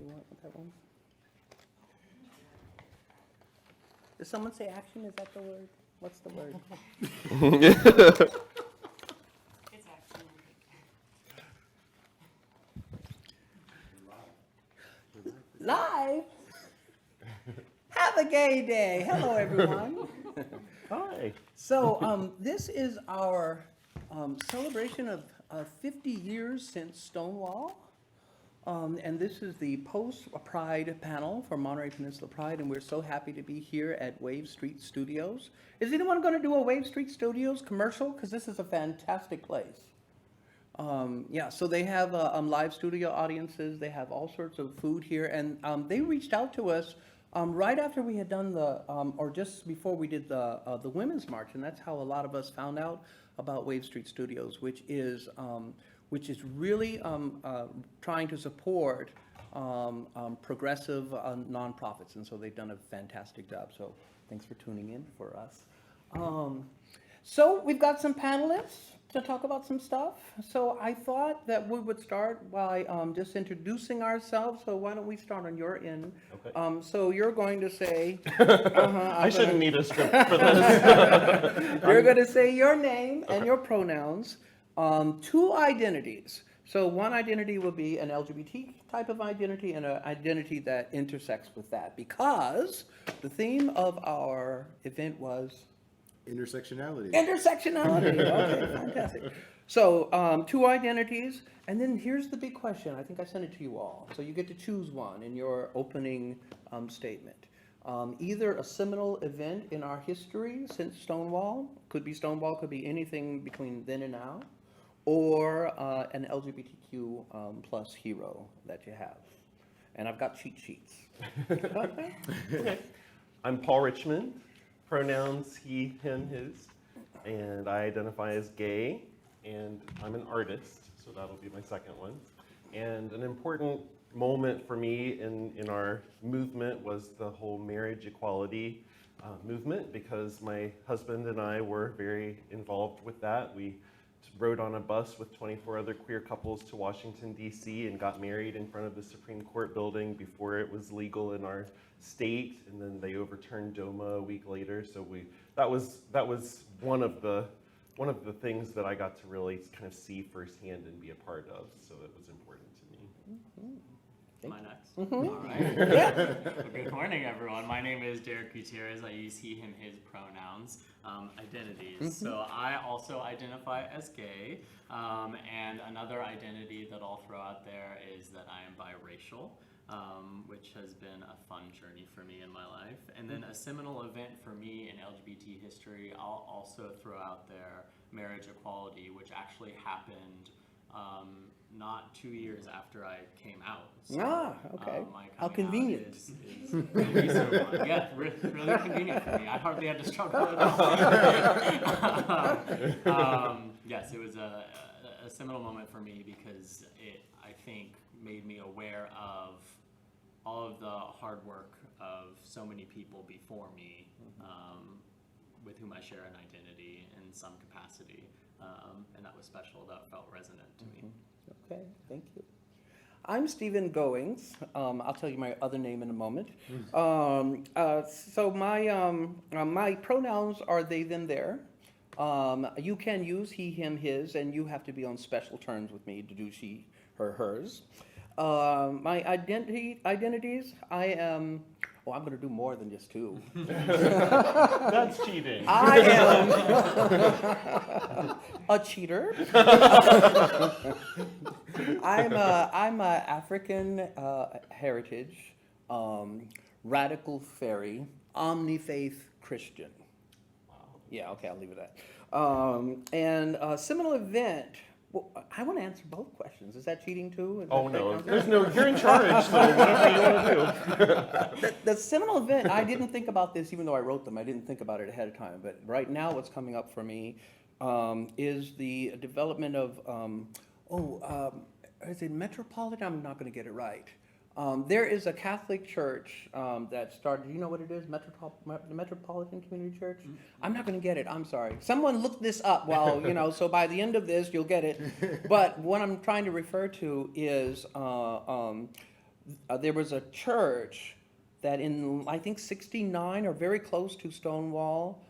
You want that one? Does someone say action? Is that the word? What's the word? It's action. Live? Have a gay day. Hello, everyone. Hi. So this is our celebration of 50 years since Stonewall. And this is the post-Pride panel for Monterey Peninsula Pride, and we're so happy to be here at Wave Street Studios. Is anyone going to do a Wave Street Studios commercial? Because this is a fantastic place. Yeah, so they have live studio audiences. They have all sorts of food here, and they reached out to us right after we had done the, or just before we did the Women's March, and that's how a lot of us found out about Wave Street Studios, which is really trying to support progressive nonprofits, and so they've done a fantastic job. So thanks for tuning in for us. So we've got some panelists to talk about some stuff. So I thought that we would start by just introducing ourselves. So why don't we start on your end? Okay. So you're going to say, I shouldn't need a script for this. you're going to say your name and your pronouns. Two identities. So one identity will be an LGBT type of identity and an identity that intersects with that, because the theme of our event was intersectionality. Intersectionality. Okay, fantastic. So two identities, and then here's the big question. I think I sent it to you all. So you get to choose one in your opening statement. Either a seminal event in our history since Stonewall, could be anything between then and now, or an LGBTQ plus hero that you have. And I've got cheat sheets. Okay. I'm Paul Richmond, pronouns he, him, his, and I identify as gay, and I'm an artist, so that'll be my second one. And an important moment for me in our movement was the whole marriage equality movement, because my husband and I were very involved with that. We rode on a bus with 24 other queer couples to Washington, D.C. and got married in front of the Supreme Court building before it was legal in our state, and then they overturned DOMA a week later. So that was one of the things that I got to really kind of see firsthand and be a part of. So it was important to me. Mm-hmm. Am I next? Mm-hmm. All right. Well, good morning, everyone. My name is Gutierrez. I use he, him, his pronouns. Identities. Mm-hmm. So I also identify as gay, and another identity that I'll throw out there is that I am biracial, which has been a fun journey for me in my life. And then a seminal event for me in LGBT history, I'll also throw out there marriage equality, which actually happened not 2 years after I came out. So, Okay. my How coming out convenient. is the recent one. Yeah, really convenient for me. I hardly had to struggle at all. Yes, it was a seminal moment for me because it, I think, made me aware of all of the hard work of so many people before me, with whom I share an identity in some capacity. And that was special. That felt resonant to me. Okay, thank you. I'm Stephen Goings. I'll tell you my other name in a moment. So my pronouns are they, them, their. You can use he, him, his, and you have to be on special terms with me to do she, her, hers. My identities, I am, I'm going to do more than just two. That's cheating. I am a cheater. I'm a African heritage, radical fairy, omni-faith Christian. Wow. Yeah, okay, I'll leave it at that. And a seminal event. Well, I want to answer both questions. Is that cheating too? Is Oh that no, count? there's no. You're in charge, so whatever you want to do. The seminal event, I didn't think about this, even though I wrote them. I didn't think about it ahead of time. But right now, what's coming up for me is the development of, is it Metropolitan? I'm not going to get it right. There is a Catholic church that started, you know what it is? Metropolitan Community Church? Mm-hmm. I'm not going to get it. I'm sorry. Someone look this up while, so by the end of this, you'll get it. But what I'm trying to refer to is there was a church that in, I think, 69 or very close to Stonewall,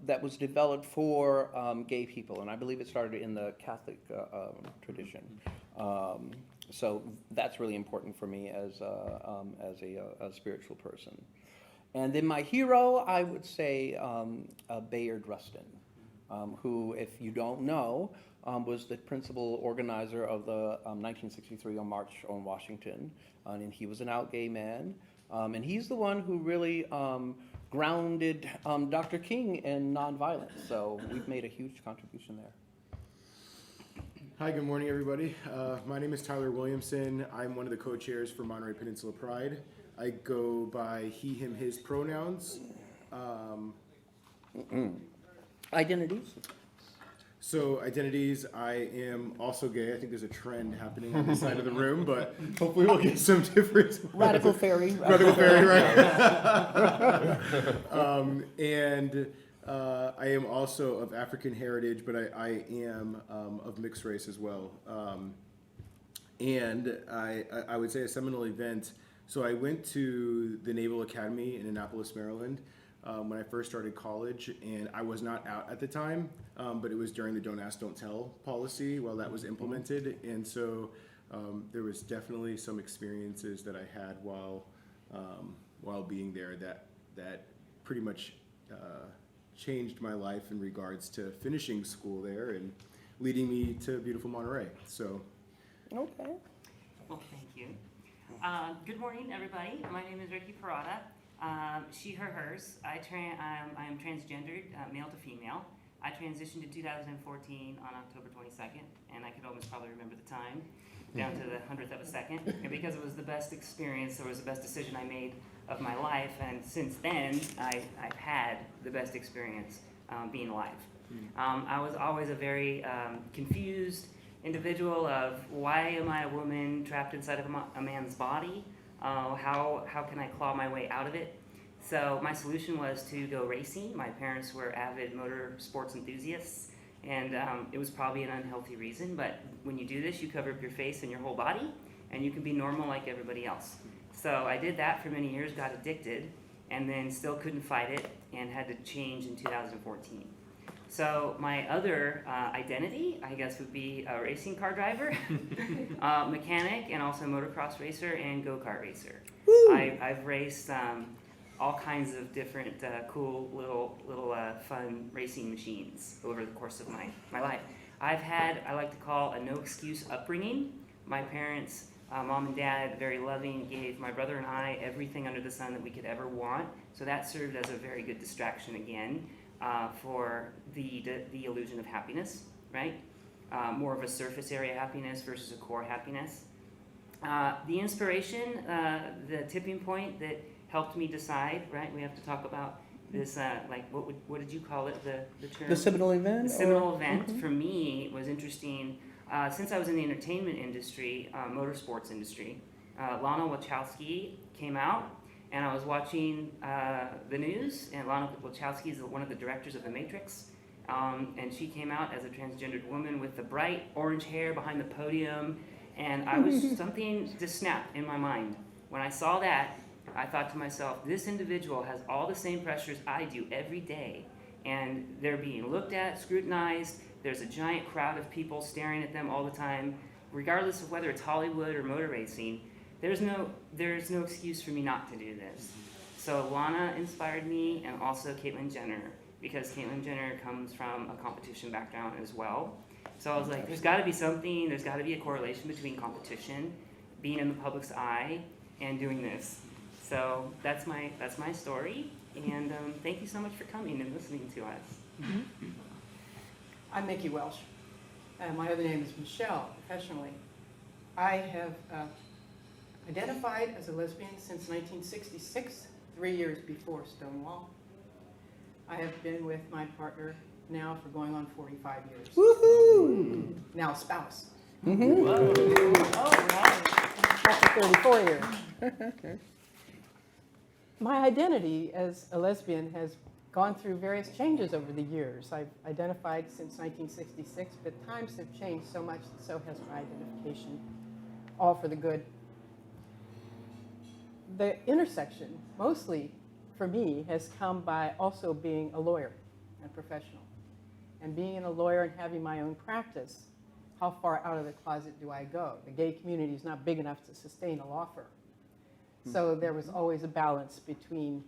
that was developed for gay people, and I believe it started in the Catholic tradition. So that's really important for me as a spiritual person. And then my hero, I would say Bayard Rustin, who, if you don't know, was the principal organizer of the 1963 March on Washington, and he was an out gay man. And he's the one who really grounded Dr. King in nonviolence. So we've made a huge contribution there. Hi, good morning, everybody. My name is Tyler Williamson. I'm one of the co-chairs for Monterey Peninsula Pride. I go by he, him, his pronouns. Identities? So identities, I am also gay. I think there's a trend happening on this side of the room, but hopefully we'll get some different. Radical fairy. Radical fairy, right? I am also of African heritage, but I am of mixed race as well. And I would say a seminal event. So I went to the Naval Academy in Annapolis, Maryland, when I first started college, and I was not out at the time, but it was during the Don't Ask, Don't Tell policy while that was implemented. And so there was definitely some experiences that I had while being there that pretty much changed my life in regards to finishing school there and leading me to beautiful Monterey. So. Okay. Well, thank you. Good morning, everybody. My name is Ricki Parada. She, her, hers. I am transgendered, male to female. I transitioned in 2014 on October 22nd, and I could almost probably remember the time, down to the 100th of a second. And because it was the best experience, it was the best decision I made of my life, and since then, I've had the best experience being alive. I was always a very confused individual of why am I a woman trapped inside of a man's body? How can I claw my way out of it? So my solution was to go racing. My parents were avid motor sports enthusiasts, and it was probably an unhealthy reason, but when you do this, you cover up your face and your whole body, and you can be normal like everybody else. So I did that for many years, got addicted, and then still couldn't fight it, and had to change in 2014. So my other identity, I guess, would be a racing car driver, mechanic, and also motocross racer and go-kart racer. I've raced all kinds of different cool little fun racing machines over the course of my life. I've had, I like to call, a no-excuse upbringing. My parents, mom and dad, very loving, gave my brother and I everything under the sun that we could ever want. So that served as a very good distraction again. For the illusion of happiness, right? More of a surface area happiness versus a core happiness. The inspiration, the tipping point that helped me decide, right? We have to talk about this, what did you call it, the term? The seminal event? The seminal event for me was interesting. Since I was in the entertainment industry, motorsports industry, Lana Wachowski came out, and I was watching the news, and Lana Wachowski is one of the directors of The Matrix, and she came out as a transgendered woman with the bright orange hair behind the podium, and I was something just snapped in my mind. When I saw that, I thought to myself, this individual has all the same pressures I do every day, and they're being looked at, scrutinized. There's a giant crowd of people staring at them all the time, regardless of whether it's Hollywood or motor racing. There's no excuse for me not to do this. So Lana inspired me, and also Caitlyn Jenner, because Caitlyn Jenner comes from a competition background as well. So I was like, there's got to be something, there's got to be a correlation between competition, being in the public's eye, and doing this. So that's my story, and thank you so much for coming and listening to us. I'm Mickey Welsh, and my other name is Michelle, professionally. I have identified as a lesbian since 1966, 3 years before Stonewall. I have been with my partner now for going on 45 years. Woohoo! Now spouse. Mm-hmm. Whoa. Oh, right. After 34 years. My identity as a lesbian has gone through various changes over the years. I've identified since 1966, but times have changed so much, so has my identification, all for the good. the intersection, mostly for me, has come by also being a lawyer and professional. And being a lawyer and having my own practice, how far out of the closet do I go? The gay community is not big enough to sustain a law firm. So there was always a balance between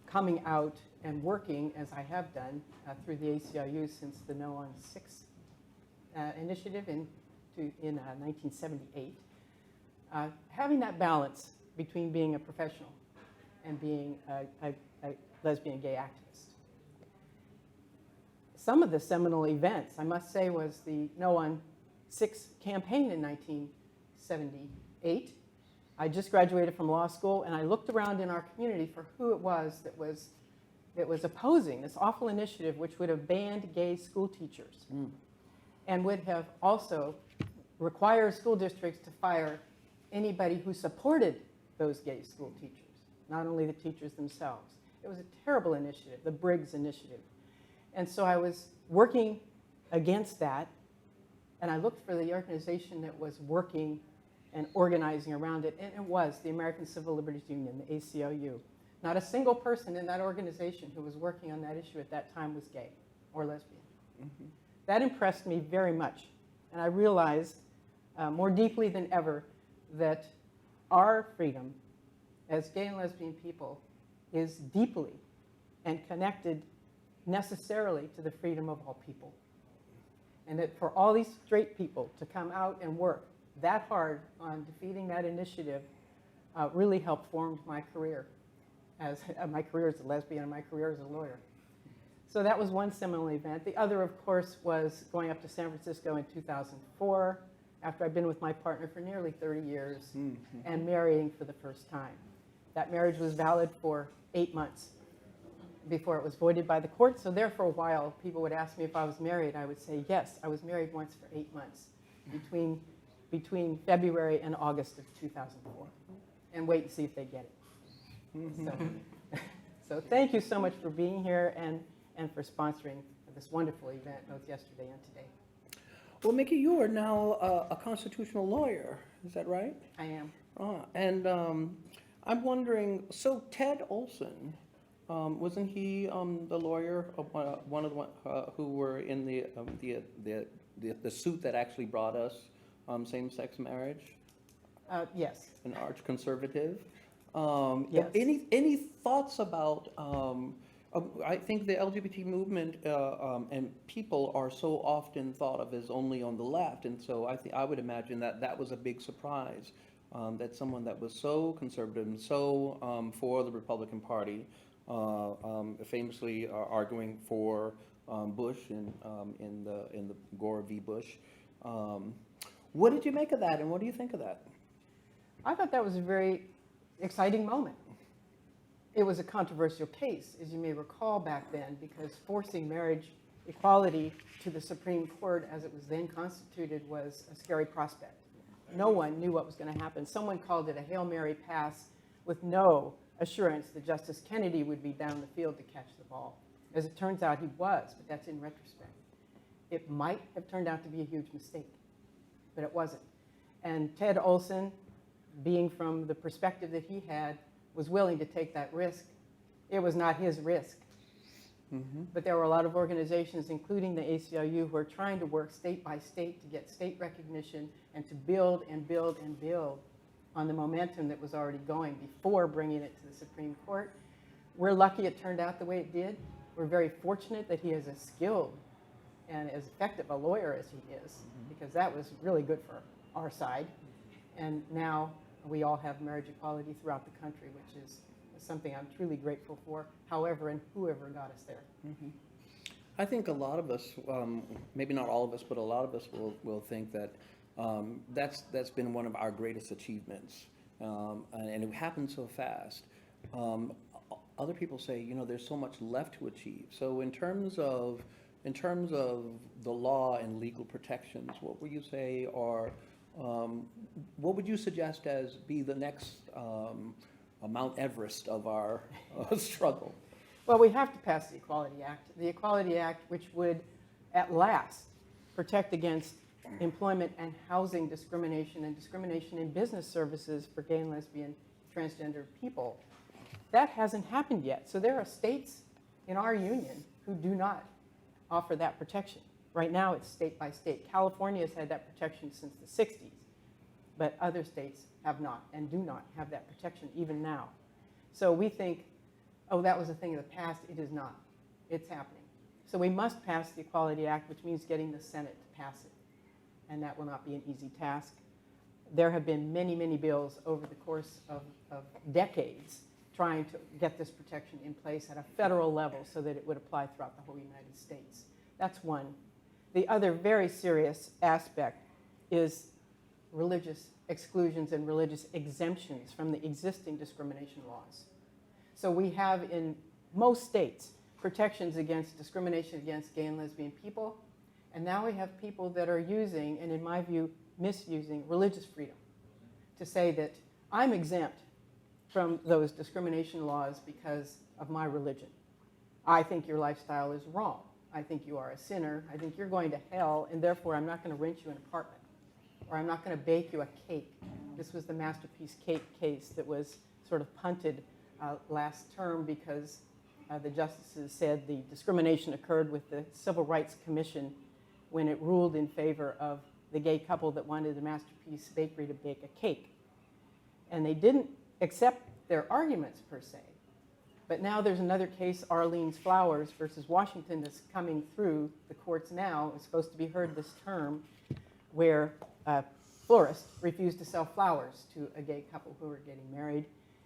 coming out and working, as I have done, through the ACLU since the No on 6 initiative in 1978. Having that balance between being a professional and being a lesbian gay activist. Some of the seminal events, I must say, was the No on 6 campaign in 1978. I just graduated from law school, and I looked around in our community for who it was that was opposing this awful initiative, which would have banned gay school teachers and would have also required school districts to fire anybody who supported those gay school teachers, not only the teachers themselves. It was a terrible initiative, the Briggs Initiative. And so I was working against that, and I looked for the organization that was working and organizing around it, and it was the American Civil Liberties Union, the ACLU. Not a single person in that organization who was working on that issue at that time was gay or lesbian. Mm-hmm. That impressed me very much, and I realized more deeply than ever that our freedom as gay and lesbian people is deeply and connected necessarily to the freedom of all people. And that for all these straight people to come out and work that hard on defeating that initiative really helped form my career as a lesbian and my career as a lawyer. So that was one seminal event. The other, of course, was going up to San Francisco in 2004 after I'd been with my partner for nearly 30 years and marrying for the first time. That marriage was valid for 8 months before it was voided by the court. So there for a while, people would ask me if I was married. I would say, yes, I was married once for 8 months between February and August of 2004. And wait and see if they get it. So thank you so much for being here and for sponsoring this wonderful event, both yesterday and today. Well, Mickey, you are now a constitutional lawyer, is that right? I am. And I'm wondering, so Ted Olson, wasn't he the lawyer, one of the who were in the suit that actually brought us same-sex marriage? Yes. An arch conservative. Yes. Any thoughts about? I think the LGBT movement and people are so often thought of as only on the left, and so I would imagine that was a big surprise that someone that was so conservative and so for the Republican Party, famously arguing for Bush in the Gore v. Bush. What did you make of that, and what do you think of that? I thought that was a very exciting moment. It was a controversial case, as you may recall back then, because forcing marriage equality to the Supreme Court as it was then constituted was a scary prospect. No one knew what was going to happen. Someone called it a Hail Mary pass with no assurance that Justice Kennedy would be down the field to catch the ball. As it turns out, he was, but that's in retrospect. It might have turned out to be a huge mistake, but it wasn't. And Ted Olson, being from the perspective that he had, was willing to take that risk. It was not his risk. But there were a lot of organizations, including the ACLU, who are trying to work state by state to get state recognition and to build and build and build on the momentum that was already going before bringing it to the Supreme Court. We're lucky it turned out the way it did. We're very fortunate that he is as skilled and as effective a lawyer as he is, because that was really good for our side. And now we all have marriage equality throughout the country, which is something I'm truly grateful for, however and whoever got us there. I think a lot of us, maybe not all of us, but a lot of us will think that that's been one of our greatest achievements, and it happened so fast. Other people say, there's so much left to achieve. So in terms of the law and legal protections, what would you say are what would you suggest as be the next Mount Everest of our struggle? Well, we have to pass the Equality Act. The Equality Act, which would, at last, protect against employment and housing discrimination and discrimination in business services for gay and lesbian transgender people. That hasn't happened yet. So there are states in our union who do not offer that protection. Right now, it's state by state. California has had that protection since the 60s, but other states have not and do not have that protection even now. So we think, oh, that was a thing of the past. It is not. It's happening. So we must pass the Equality Act, which means getting the Senate to pass it. And that will not be an easy task. There have been many, many bills over the course of decades trying to get this protection in place at a federal level so that it would apply throughout the whole United States. That's one. The other very serious aspect is religious exclusions and religious exemptions from the existing discrimination laws. So we have in most states protections against discrimination against gay and lesbian people, and now we have people that are using, and in my view, misusing religious freedom to say that I'm exempt from those discrimination laws because of my religion. I think your lifestyle is wrong. I think you are a sinner. I think you're going to hell, and therefore I'm not going to rent you an apartment, or I'm not going to bake you a cake. This was the Masterpiece Cake case that was sort of punted last term because the justices said the discrimination occurred with the Civil Rights Commission when it ruled in favor of the gay couple that wanted the Masterpiece Bakery to bake a cake. And they didn't accept their arguments per se. But now there's another case, Arlene's Flowers versus Washington, that's coming through the courts now. It's supposed to be heard this term, where a florist refused to sell flowers to a gay couple who were getting married.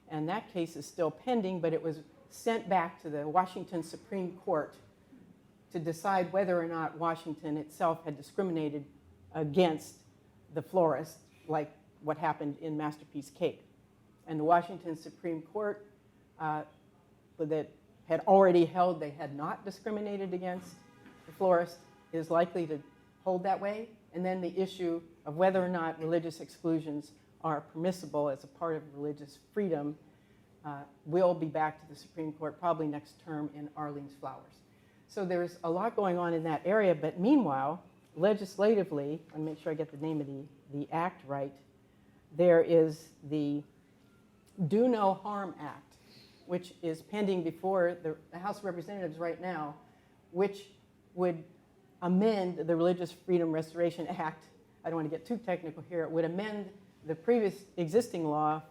And that case is still pending, but it was sent back to the Washington Supreme Court to decide whether or not Washington itself had discriminated against the florist, like what happened in Masterpiece Cake. And the Washington Supreme Court that had already held they had not discriminated against the florist is likely to hold that way. And then the issue of whether or not religious exclusions are permissible as a part of religious freedom will be back to the Supreme Court probably next term in Arlene's Flowers. So there's a lot going on in that area, but meanwhile, legislatively, I'll make sure I get the name of the act right, there is the Do No Harm Act, which is pending before the House of Representatives right now, which would amend the Religious Freedom Restoration Act. I don't want to get too technical here. It would amend the previous existing law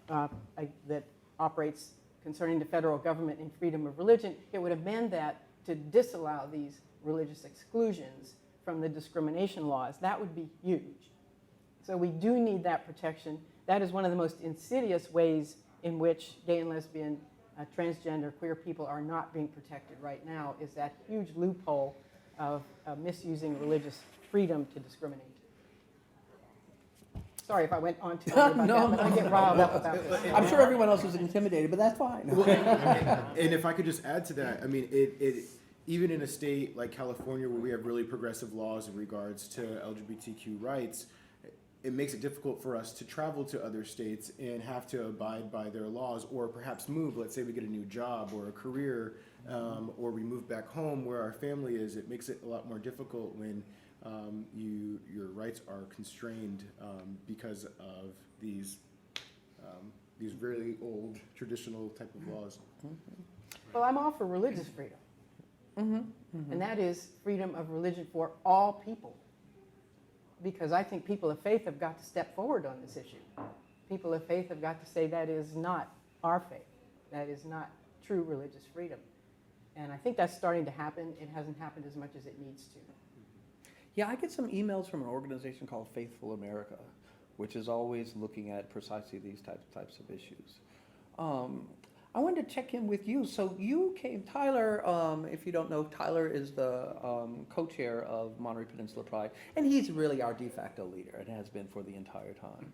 that operates concerning the federal government and freedom of religion. It would amend that to disallow these religious exclusions from the discrimination laws. That would be huge. So we do need that protection. That is one of the most insidious ways in which gay and lesbian, transgender, queer people are not being protected right now, is that huge loophole of misusing religious freedom to discriminate. Sorry if I went on too long about that, but I get riled up about this. I'm sure everyone else was intimidated, but that's fine. And if I could just add to that, I mean, it even in a state like California where we have really progressive laws in regards to LGBTQ rights, it makes it difficult for us to travel to other states and have to abide by their laws, or perhaps move. Let's say we get a new job or a career, or we move back home where our family is. It makes it a lot more difficult when your rights are constrained because of these really old traditional type of laws. Well, I'm all for religious freedom. And that is freedom of religion for all people. Because I think people of faith have got to step forward on this issue. People of faith have got to say that is not our faith. That is not true religious freedom. And I think that's starting to happen. It hasn't happened as much as it needs to. Yeah, I get some emails from an organization called Faithful America, which is always looking at precisely these types of issues. I wanted to check in with you. So you came, Tyler, if you don't know, Tyler is the co-chair of Monterey Peninsula Pride, and he's really our de facto leader and has been for the entire time.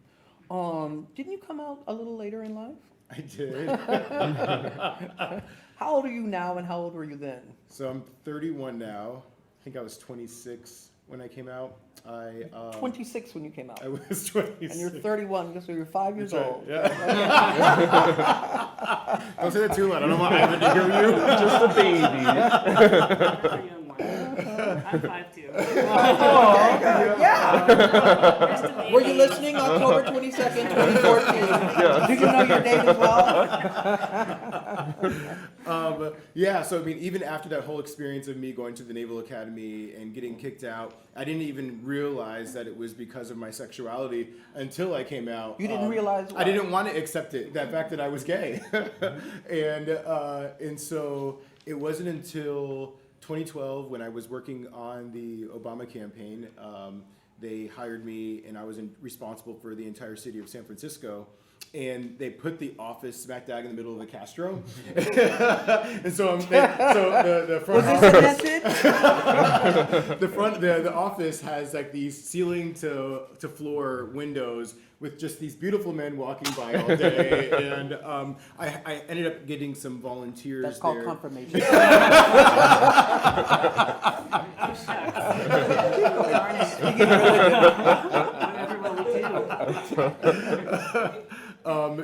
Didn't you come out a little later in life? I did. How old are you now and how old were you then? So I'm 31 now. I think I was 26 when I came out. 26 when you came out. I was 26. And you're 31, so you're 5 years That's right, old. yeah. Don't say that too loud. I don't want Ivan to hear you. Just a baby. I'm a young one. I'm 5'2". Yeah. Were you listening October 22nd, 2014? Did you know your date as well? Yeah, so I mean, even after that whole experience of me going to the Naval Academy and getting kicked out, I didn't even realize that it was because of my sexuality until I came out. You didn't realize what? I didn't want to accept it, that fact that I was gay. And so it wasn't until 2012 when I was working on the Obama campaign, they hired me and I was responsible for the entire city of San Francisco. And they put the office smack dab in the middle of the Castro. And so, the front office, the office has like these ceiling to floor windows with just these beautiful men walking by all day. And I ended up getting some volunteers. That's called there. confirmation.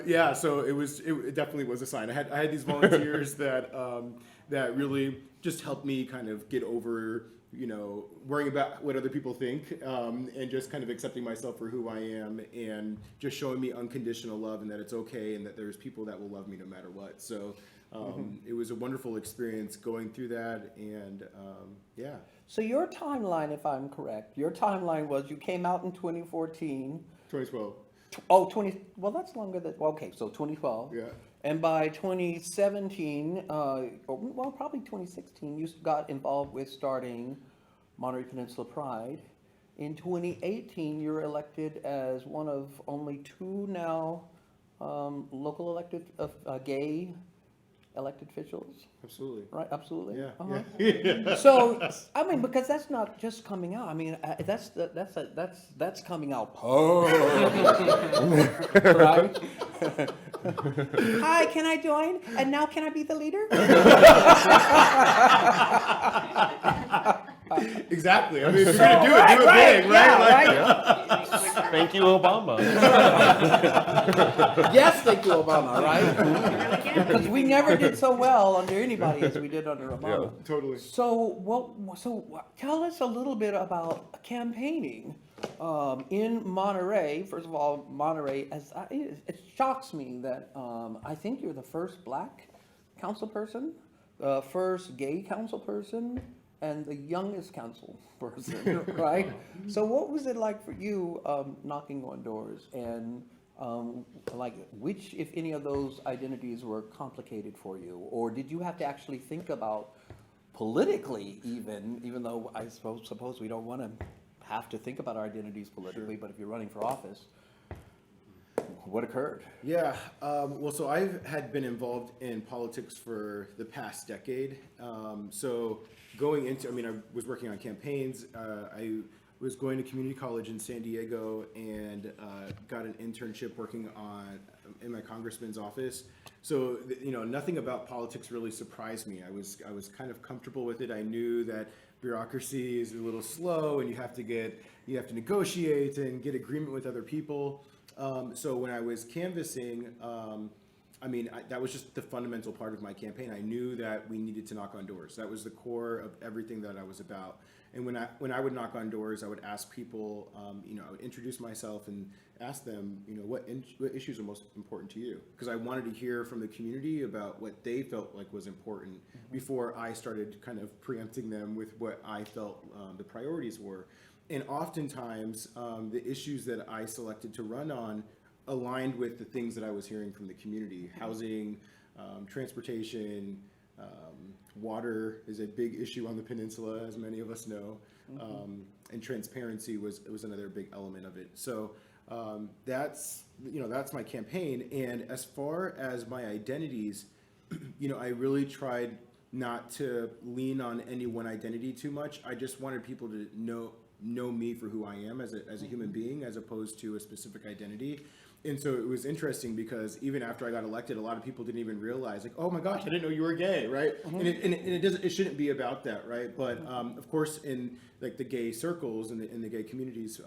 Yeah, so it definitely was a sign. I had these volunteers that really just helped me kind of get over, worrying about what other people think, and just kind of accepting myself for who I am and just showing me unconditional love and that it's okay and that there's people that will love me no matter what. So it was a wonderful experience going through that, and yeah. So your timeline, if I'm correct, your timeline was you came out in 2014. 2012. Oh, well, that's longer than, okay, so 2012. Yeah. And by 2017, probably 2016, you got involved with starting Monterey Peninsula Pride. In 2018, you were elected as one of only two now local elected, gay elected officials. Absolutely. Right, absolutely. Yeah. Uh-huh. Yeah. So, I mean, because that's not just coming out. I mean, that's coming out. Right? Hi, can I join? And now can I be the leader? Exactly. I mean, if you're gonna do it big, right? Yeah, Thank you, Obama. Yes, thank you, Obama, right? Because we never did so well under anybody as we did under Obama. Totally. So, tell us a little bit about campaigning in Monterey. First of all, Monterey, it shocks me that I think you're the first black council person, the first gay council person, and the youngest council person, right? So what was it like for you knocking on doors, and which, if any of those identities were complicated for you, or did you have to actually think about politically, even though I suppose we don't want to have to think about our identities politically, but if you're running for office, what occurred? Yeah, well, so I had been involved in politics for the past decade. So going into, I was working on campaigns. I was going to community college in San Diego and got an internship working in my congressman's office. So, nothing about politics really surprised me. I was kind of comfortable with it. I knew that bureaucracy is a little slow and you have to negotiate and get agreement with other people. So when I was canvassing, that was just the fundamental part of my campaign. I knew that we needed to knock on doors. That was the core of everything that I was about. And when I would knock on doors, I would ask people, I would introduce myself and ask them, what issues are most important to you? Because I wanted to hear from the community about what they felt like was important before I started kind of preempting them with what I felt the priorities were. And oftentimes, the issues that I selected to run on aligned with the things that I was hearing from the community. Housing, transportation, water is a big issue on the peninsula, as many of us know. And transparency was another big element of it. So that's my campaign. And as far as my identities, I really tried not to lean on any one identity too much. I just wanted people to know me for who I am as a human being, as opposed to a specific identity. And so it was interesting because even after I got elected, a lot of people didn't even realize, like, oh my gosh, I didn't know you were gay, right? And it shouldn't be about that, right? But of course, in like the gay circles and in the gay communities,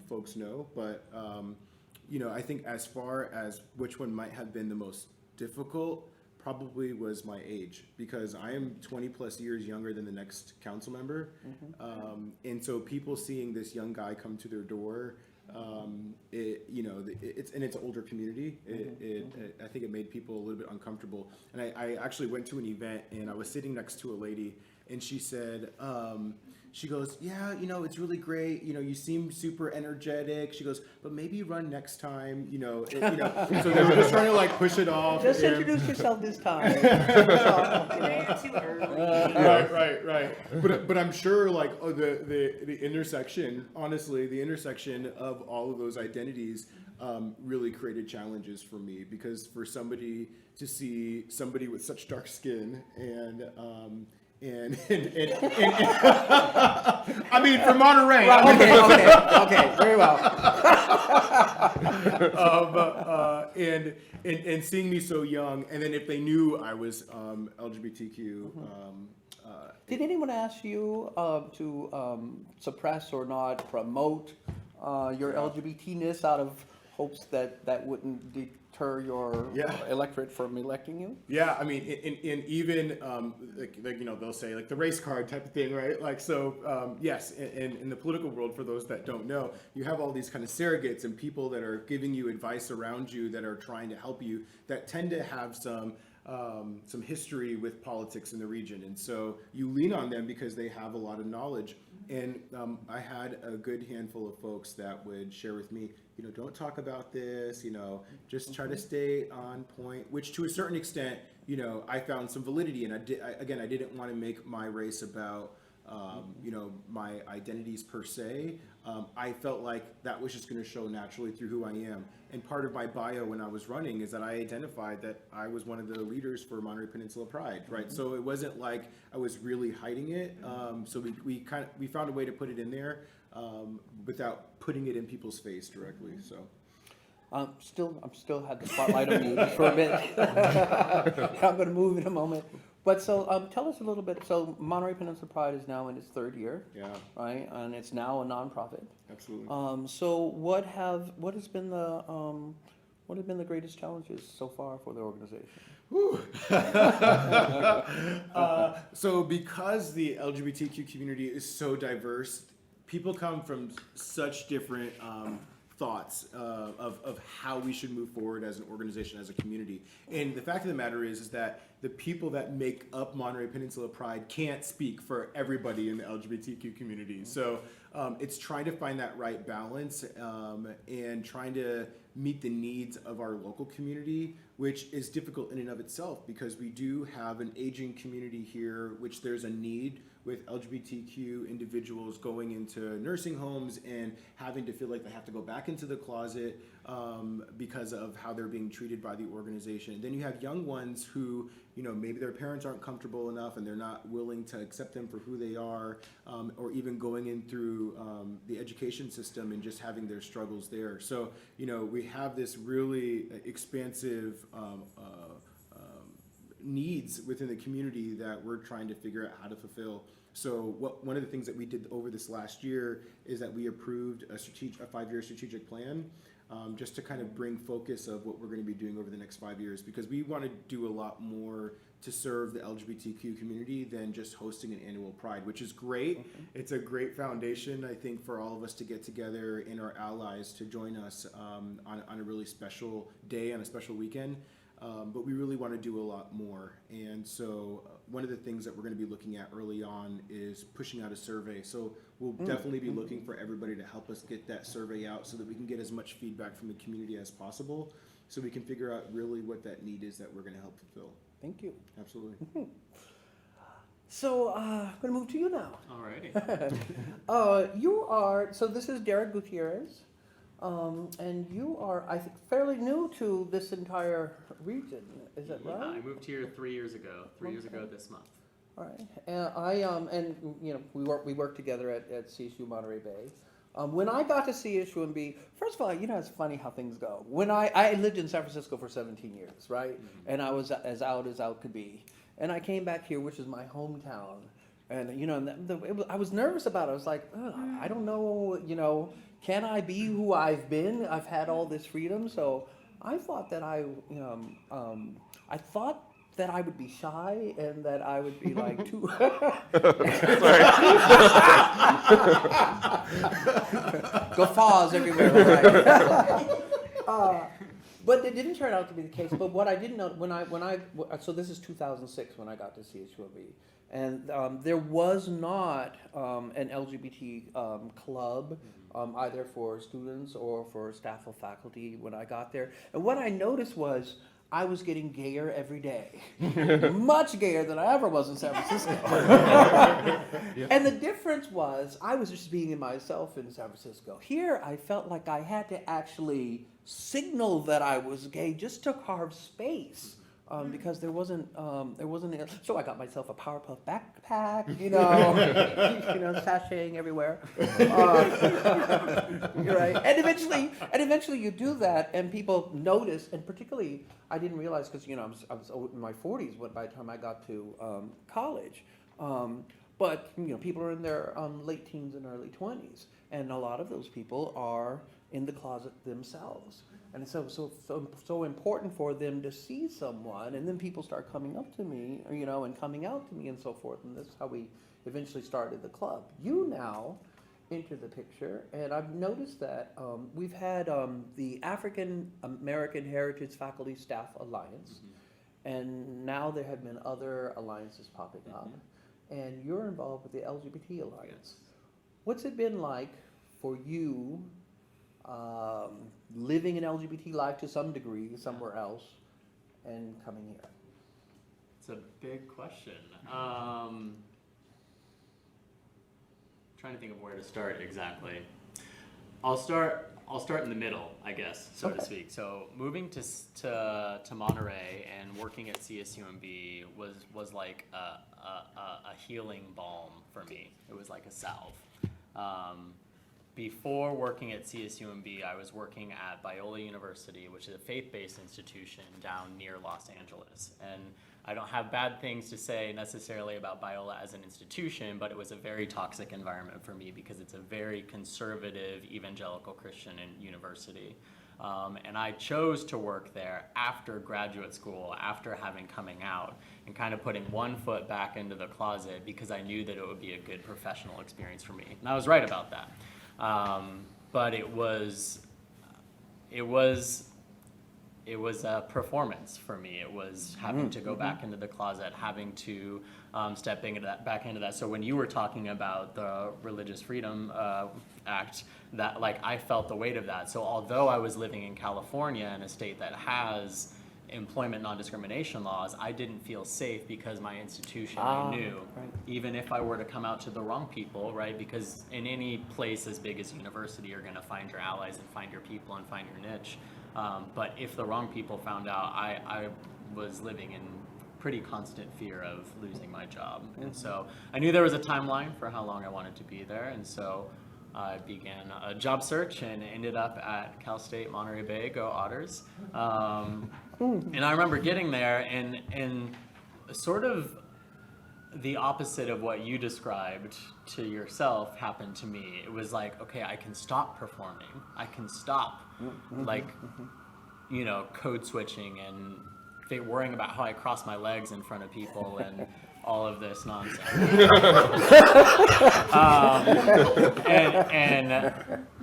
folks know. But I think as far as which one might have been the most difficult, probably was my age, because I am 20 plus years younger than the next council member. And so people seeing this young guy come to their door, it's an older community. I think it made people a little bit uncomfortable. And I actually went to an event, and I was sitting next to a lady, and she said, she goes, yeah, it's really great. You seem super energetic. She goes, but maybe run next time. So they were just trying to like push it off. Just and- introduce yourself this time. Today or too early. Right. But I'm sure like the intersection, honestly, the intersection of all of those identities really created challenges for me, because for somebody to see somebody with such dark skin and I mean, for Monterey. Okay, very well. And seeing me so young, and then if they knew I was LGBTQ. Did anyone ask you to suppress or not promote your LGBT-ness out of hopes that wouldn't deter your electorate from electing you? Yeah, I mean, in even they'll say like the race card type of thing, right? Like so, yes. In the political world, for those that don't know, you have all these kind of surrogates and people that are giving you advice around you that are trying to help you, that tend to have some history with politics in the region, and so you lean on them because they have a lot of knowledge. And I had a good handful of folks that would share with me, don't talk about this, just try to stay on point, which to a certain extent, I found some validity. And I didn't want to make my race about, my identities per se. I felt like that was just going to show naturally through who I am. And part of my bio when I was running is that I identified that I was one of the leaders for Monterey Peninsula Pride, right? So it wasn't like I was really hiding it. So we found a way to put it in there without putting it in people's face directly. So. I'm still had the spotlight on you just for a bit. I'm going to move in a moment. But so tell us a little bit. So Monterey Peninsula Pride is now in its third year, right? And it's now a nonprofit. Absolutely. So what has been the greatest challenges so far for the organization? So because the LGBTQ community is so diverse, people come from such different thoughts of how we should move forward as an organization, as a community. And the fact of the matter is that the people that make up Monterey Peninsula Pride can't speak for everybody in the LGBTQ community. So it's trying to find that right balance and trying to meet the needs of our local community, which is difficult in and of itself, because we do have an aging community here, which there's a need with LGBTQ individuals going into nursing homes and having to feel like they have to go back into the closet because of how they're being treated by the organization. Then you have young ones who, maybe their parents aren't comfortable enough and they're not willing to accept them for who they are, or even going in through the education system and just having their struggles there. So, we have this really expansive needs within the community that we're trying to figure out how to fulfill. So one of the things that we did over this last year is that we approved a 5-year strategic plan, just to kind of bring focus of what we're going to be doing over the next 5 years, because we want to do a lot more to serve the LGBTQ community than just hosting an annual Pride, which is great. Mm-hmm. It's a great foundation, I think, for all of us to get together and our allies to join us on a really special day, on a special weekend. But we really want to do a lot more. And so one of the things that we're going to be looking at early on is pushing out a survey. So we'll definitely be looking for everybody to help us get that survey out so that we can get as much feedback from the community as possible, so we can figure out really what that need is that we're going to help fulfill. Thank you. Absolutely. So I'm going to move to you now. Alrighty. So this is Derek Gutierrez. And you are, I think, fairly new to this entire region. Is that Yeah, right? I moved here 3 years ago. 3 years ago this month. All right. And we work together at CSU Monterey Bay. When I got to CSUMB, first of all, it's funny how things go. When I lived in San Francisco for 17 years, right? Mm-hmm. And I was as out could be. And I came back here, which is my hometown. And, I was nervous about it. I was like, I don't know, can I be who I've been? I've had all this freedom. So I thought that I thought that I would be shy and that I would be like too. Guffaws everywhere. Right? But it didn't turn out to be the case. But what I didn't know so this is 2006 when I got to CSUMB, and there was not an LGBT club either for students or for staff or faculty when I got there. And what I noticed was I was getting gayer every day, much gayer than I ever was in San Francisco. And the difference was I was just being myself in San Francisco. Here, I felt like I had to actually signal that I was gay just to carve space. Because there wasn't, so I got myself a Powerpuff backpack, sashaying everywhere. Right, and eventually you do that, and people notice, and particularly I didn't realize because I was in my 40s by the time I got to college, but people are in their late teens and early 20s, and a lot of those people are in the closet themselves. And it's so important for them to see someone, and then people start coming up to me, and coming out to me and so forth, and that's how we eventually started the club. You now enter the picture, and I've noticed that we've had the African American Heritage Faculty Staff Alliance, and now there have been other alliances popping up, and you're involved with the LGBT Alliance. What's it been like for you living an LGBT life to some degree somewhere else and coming here? It's a big question. Trying to think of where to start exactly. I'll start in the middle, I guess, so to speak. So moving to Monterey and working at CSUMB was like a healing balm for me. It was like a salve. Before working at CSUMB, I was working at Biola University, which is a faith-based institution down near Los Angeles. And I don't have bad things to say necessarily about Biola as an institution, but it was a very toxic environment for me because it's a very conservative evangelical Christian university. And I chose to work there after graduate school, after having coming out, and kind of putting one foot back into the closet because I knew that it would be a good professional experience for me. And I was right about that. But it was a performance for me. It was having to go back into the closet, having to step back into that. So when you were talking about the Religious Freedom Act, that I felt the weight of that. So although I was living in California in a state that has employment non-discrimination laws, I didn't feel safe because my institution I knew, right. even if I were to come out to the wrong people, right? Because in any place as big as university, you're going to find your allies and find your people and find your niche. But if the wrong people found out, I was living in pretty constant fear of losing my job. And so I knew there was a timeline for how long I wanted to be there. And so I began a job search and ended up at Cal State Monterey Bay, go Otters. And I remember getting there and sort of the opposite of what you described to yourself happened to me. It was like, okay, I can stop performing. I can stop code switching and worrying about how I cross my legs in front of people and all of this nonsense.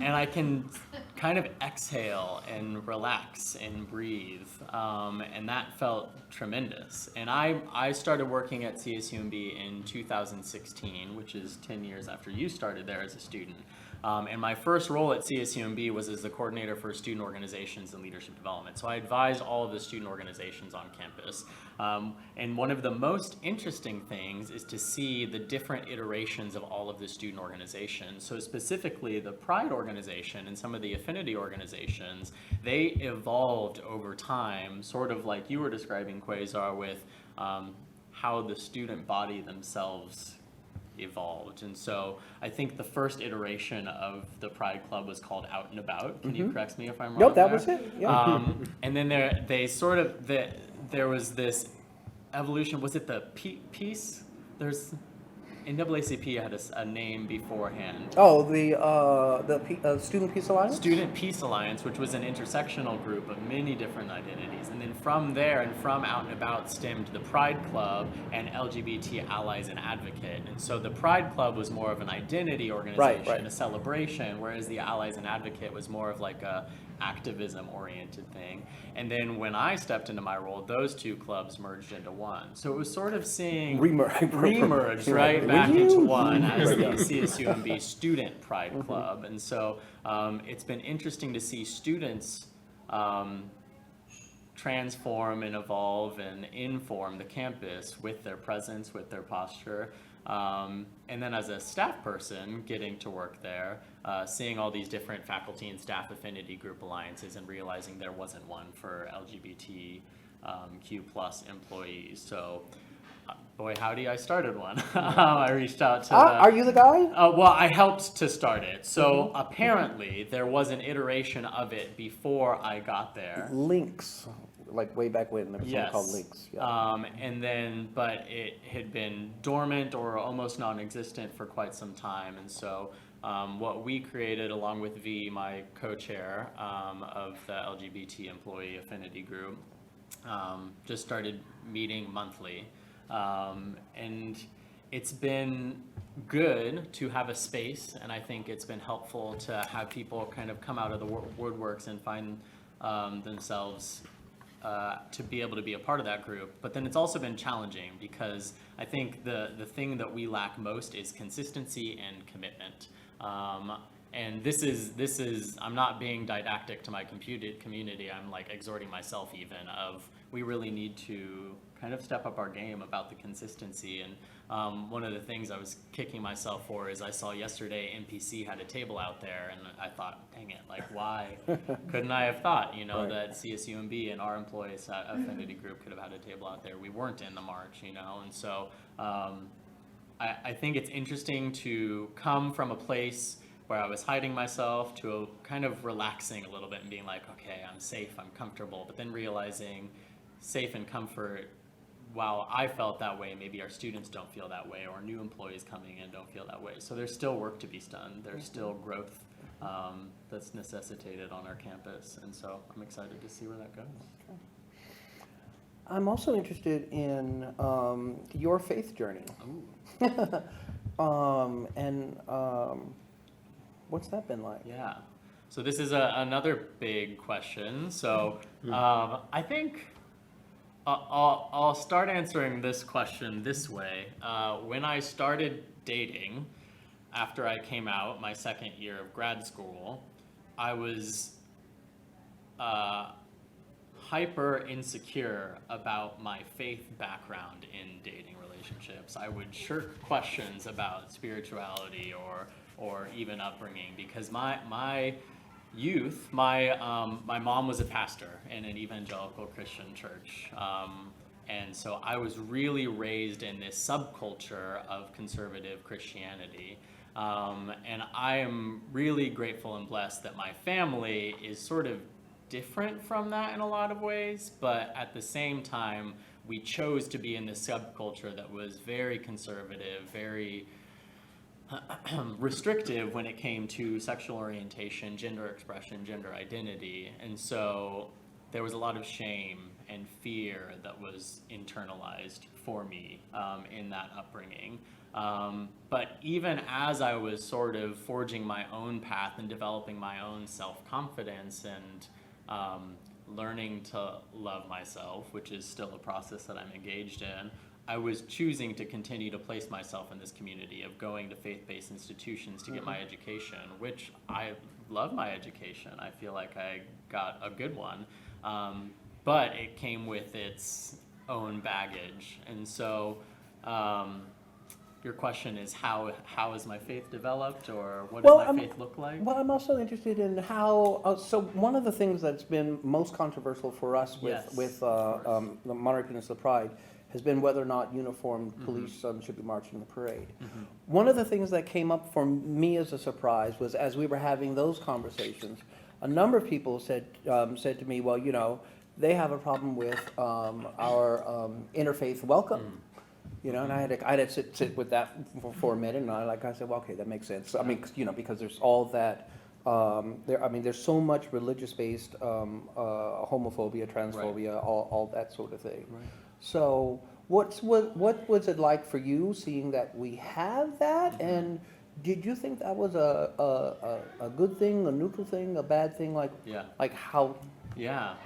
And I can kind of exhale and relax and breathe. And that felt tremendous. And I started working at CSUMB in 2016, which is 10 years after you started there as a student. And my first role at CSUMB was as the coordinator for student organizations and leadership development. So I advised all of the student organizations on campus. And one of the most interesting things is to see the different iterations of all of the student organizations. So specifically the Pride organization and some of the Affinity organizations, they evolved over time, sort of like you were describing, Quazar, with how the student body themselves evolved. And so I think the first iteration of the Pride Club was called Out and About. Can you correct me if I'm wrong? Nope, that there? was it. Yeah. And then there was this evolution. Was it the peace? There's NAACP had a name beforehand. Oh, the Student Peace Alliance? Student Peace Alliance, which was an intersectional group of many different identities. And then then from there and from Out and About stemmed the Pride Club and LGBT Allies and Advocate. And so the Pride Club was more of an identity organization, right. a celebration, whereas the Allies and Advocate was more of like a activism-oriented thing. And then when I stepped into my role, those two clubs merged into one. So it was sort of seeing remerged right back into one as the CSUMB Student Pride Club. And so it's been interesting to see students transform and evolve and inform the campus with their presence, with their posture. And then as a staff person getting to work there, seeing all these different faculty and staff affinity group alliances and realizing there wasn't one for LGBTQ plus employees. So boy, howdy, I started one. I reached out to Are you the guy? well, I helped to start it. So apparently there was an iteration of it before I got there. Links, like way back when, there was something called Links. Yeah. And then, but it had been dormant or almost non-existent for quite some time. And so what we created, along with V, my co-chair of the LGBT employee affinity group, just started meeting monthly. And it's been good to have a space, and I think it's been helpful to have people kind of come out of the woodworks and find themselves to be able to be a part of that group. But then it's also been challenging because I think the thing that we lack most is consistency and commitment. And this is I'm not being didactic to my community. I'm like exhorting myself even of we really need to kind of step up our game about the consistency. And one of the things I was kicking myself for is I saw yesterday NPC had a table out there, and I thought, dang it, like why couldn't I have thought, that CSUMB and our employees at Affinity Group could have had a table out there. We weren't in the march, and so I think it's interesting to come from a place where I was hiding myself to a kind of relaxing a little bit and being like, okay, I'm safe, I'm comfortable, but then realizing safe and comfort, while I felt that way, maybe our students don't feel that way, or new employees coming in don't feel that way. So there's still work to be done. There's still growth that's necessitated on our campus, and so I'm excited to see where that goes. I'm also interested in your faith journey. What's that been like? Yeah. So this is another big question. So I think I'll start answering this question this way. When I started dating, after I came out my second year of grad school, I was hyper insecure about my faith background in dating relationships. I would shirk questions about spirituality or even upbringing because my youth, my mom was a pastor in an evangelical Christian church, and so I was really raised in this subculture of conservative Christianity, and I am really grateful and blessed that my family is sort of different from that in a lot of ways, but at the same time we chose to be in this subculture that was very conservative, very restrictive when it came to sexual orientation, gender expression, gender identity. And so there was a lot of shame and fear that was internalized for me in that upbringing. But even as I was sort of forging my own path and developing my own self-confidence and learning to love myself, which is still a process that I'm engaged in, I was choosing to continue to place myself in this community of going to faith-based institutions to get my education, which I love my education. I feel like I got a good one, but it came with its own baggage. And so your question is how has my faith developed, or what does my faith look like? Well, I'm also interested in how, so one of the things that's been most controversial for us with the Monterey Peninsula Pride has been whether or not uniformed police should be marching in the parade. One of the things that came up for me as a surprise was as we were having those conversations, a number of people said to me, well, they have a problem with our interfaith welcome. And I had to sit with that for a minute, and I said, well, okay, that makes sense. I mean, because there's all that There's so much religious-based homophobia, transphobia, all that sort of thing. Right. So what was it like for you seeing that we have that? And did you think that was a good thing, a neutral thing, a bad thing? Yeah. Like how? Yeah.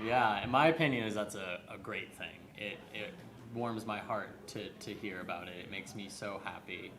In my opinion, that's a great thing. It warms my heart to hear about it. It makes me so happy.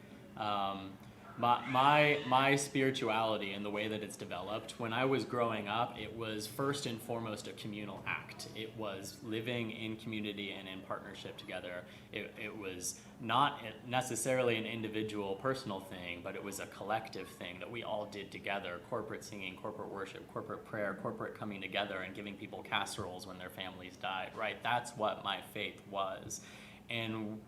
My spirituality and the way that it's developed, when I was growing up, it was first and foremost a communal act. It was living in community and in partnership together. It was not necessarily an individual personal thing, but it was a collective thing that we all did together. Corporate singing, corporate worship, corporate prayer, corporate coming together and giving people casseroles when their families died, right? That's what my faith was. And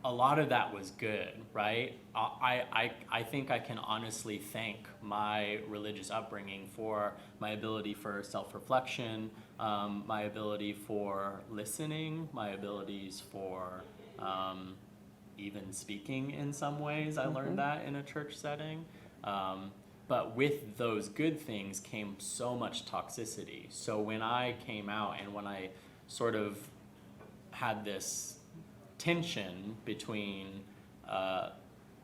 a lot of that was good, right? I think I can honestly thank my religious upbringing for my ability for self-reflection, my ability for listening, my abilities for even speaking in some ways. I learned that in a church setting. But with those good things came so much toxicity. So when I came out and when I sort of had this tension between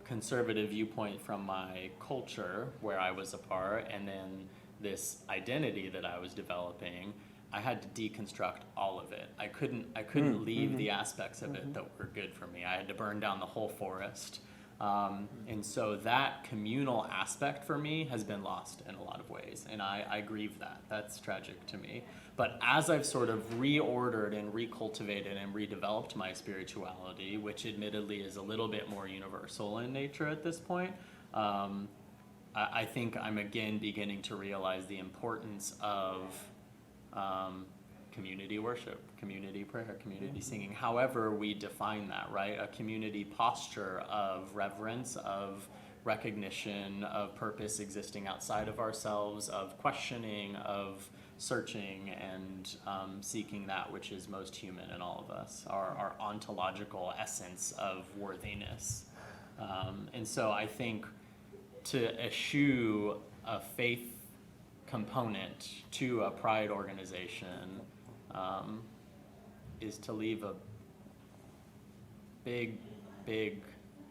conservative viewpoint from my culture where I was a part and then this identity that I was developing, I had to deconstruct all of it. I couldn't leave the aspects of it that were good for me. I had to burn down the whole forest. And so that communal aspect for me has been lost in a lot of ways, and I grieve that. That's tragic to me. But as I've sort of reordered and recultivated and redeveloped my spirituality, which admittedly is a little bit more universal in nature at this point, I think I'm again beginning to realize the importance of community worship, community prayer, community singing, however we define that, right? A community posture of reverence, of recognition, of purpose existing outside of ourselves, of questioning, of searching and seeking that which is most human in all of us, our ontological essence of worthiness. And so I think to eschew a faith component to a pride organization is to leave a big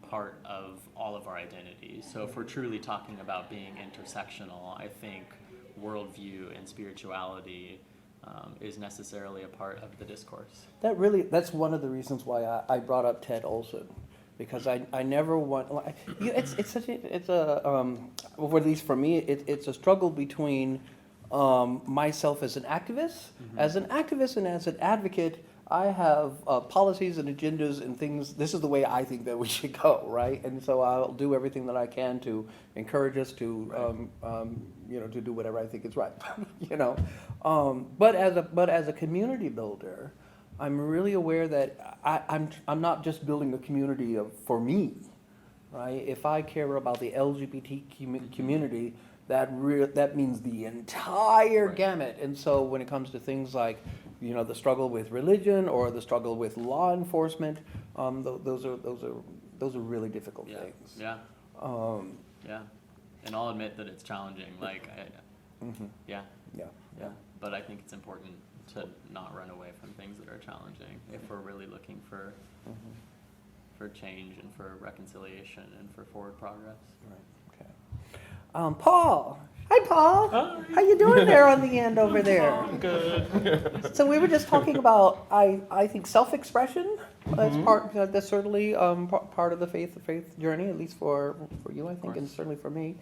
part of all of our identities. So if we're truly talking about being intersectional, I think worldview and spirituality is necessarily a part of the discourse. That's one of the reasons why I brought up Ted Olson, because I never want, or at least for me, it's a struggle between myself as an activist. As an activist and as an advocate, I have policies and agendas and things. This is the way I think that we should go, right? And so I'll do everything that I can to encourage us to, to do whatever I think is right, But as a community builder, I'm really aware that I'm not just building a community for me, right? If I care about the LGBT community, that means the entire gamut. And so when it comes to things like, the struggle with religion or the struggle with law enforcement, those are really difficult things. Yeah. And I'll admit that it's challenging. Yeah. But I think it's important to not run away from things that are challenging if we're really looking for change and for reconciliation and for forward progress. Right. Okay. Paul. Hi, Paul. Hi. How you doing there on the end over there? Good. So we were just talking about, I think, self-expression. That's certainly part of the faith journey, at least for you, I think, and certainly for me.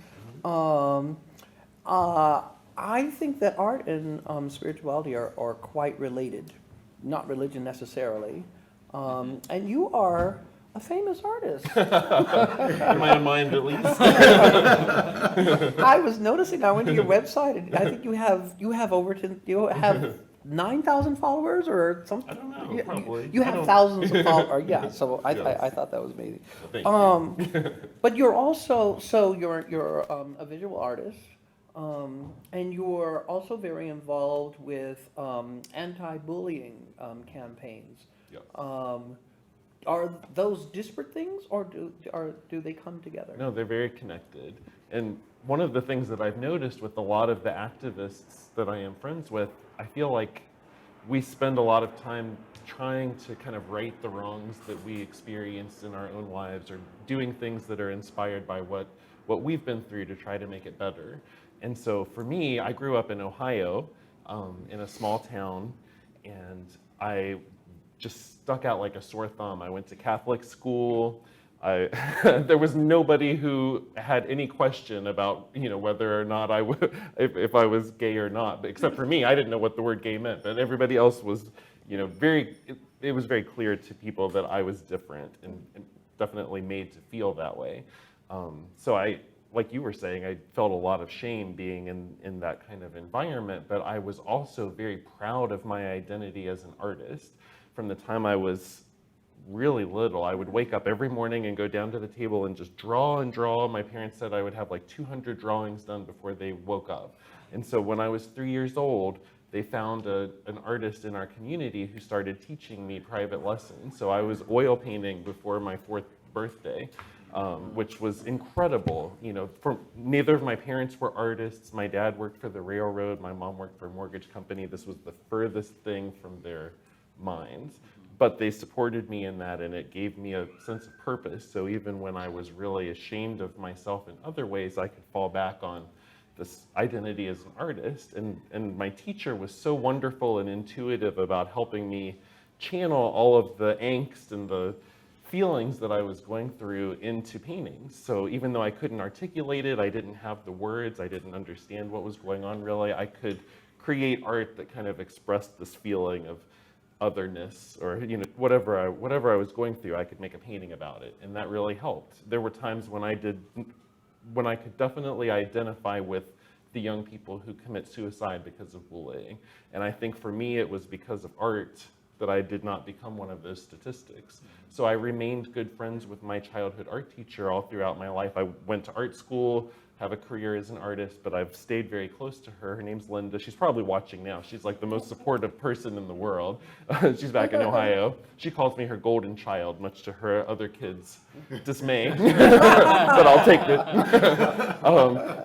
I think that art and spirituality are quite related, not religion necessarily. And you are a famous artist. In my own mind, at least. I was noticing. I went to your website, and I think you have 9,000 followers or something. I don't know. Probably. You have thousands of followers. Yeah. So I thought that was amazing. Thank you. But you're also you're a visual artist, and you're also very involved with anti-bullying campaigns. Yep. Are those disparate things, or do they come together? No, they're very connected. And one of the things that I've noticed with a lot of the activists that I am friends with, I feel like we spend a lot of time trying to kind of right the wrongs that we experienced in our own lives, or doing things that are inspired by what we've been through to try to make it better. And so for me, I grew up in Ohio, in a small town, and I just stuck out like a sore thumb. I went to Catholic school. There was nobody who had any question about, whether or not if I was gay or not, but except for me. I didn't know what the word gay meant, but everybody else was, it was very clear to people that I was different, and definitely made to feel that way. So like you were saying, I felt a lot of shame being in that kind of environment, but I was also very proud of my identity as an artist. From the time I was really little, I would wake up every morning and go down to the table and just draw and draw. My parents said I would have like 200 drawings done before they woke up. And so when I was 3 years old, they found an artist in our community who started teaching me private lessons. So I was oil painting before my 4th birthday, which was incredible. Neither of my parents were artists. My dad worked for the railroad. My mom worked for a mortgage company. This was the furthest thing from their minds. But they supported me in that, and it gave me a sense of purpose. So even when I was really ashamed of myself in other ways, I could fall back on this identity as an artist. And my teacher was so wonderful and intuitive about helping me channel all of the angst and the feelings that I was going through into paintings. So even though I couldn't articulate it, I didn't have the words, I didn't understand what was going on really, I could create art that kind of expressed this feeling of otherness, or whatever I was going through, I could make a painting about it, and that really helped. There were times when I could definitely identify with the young people who commit suicide because of bullying, and I think for me it was because of art that I did not become one of those statistics. So I remained good friends with my childhood art teacher all throughout my life. I went to art school, have a career as an artist, but I've stayed very close to her. Her name's Linda. She's probably watching now. She's like the most supportive person in the world. She's back in Ohio. She calls me her golden child, much to her other kids' dismay, but I'll take it.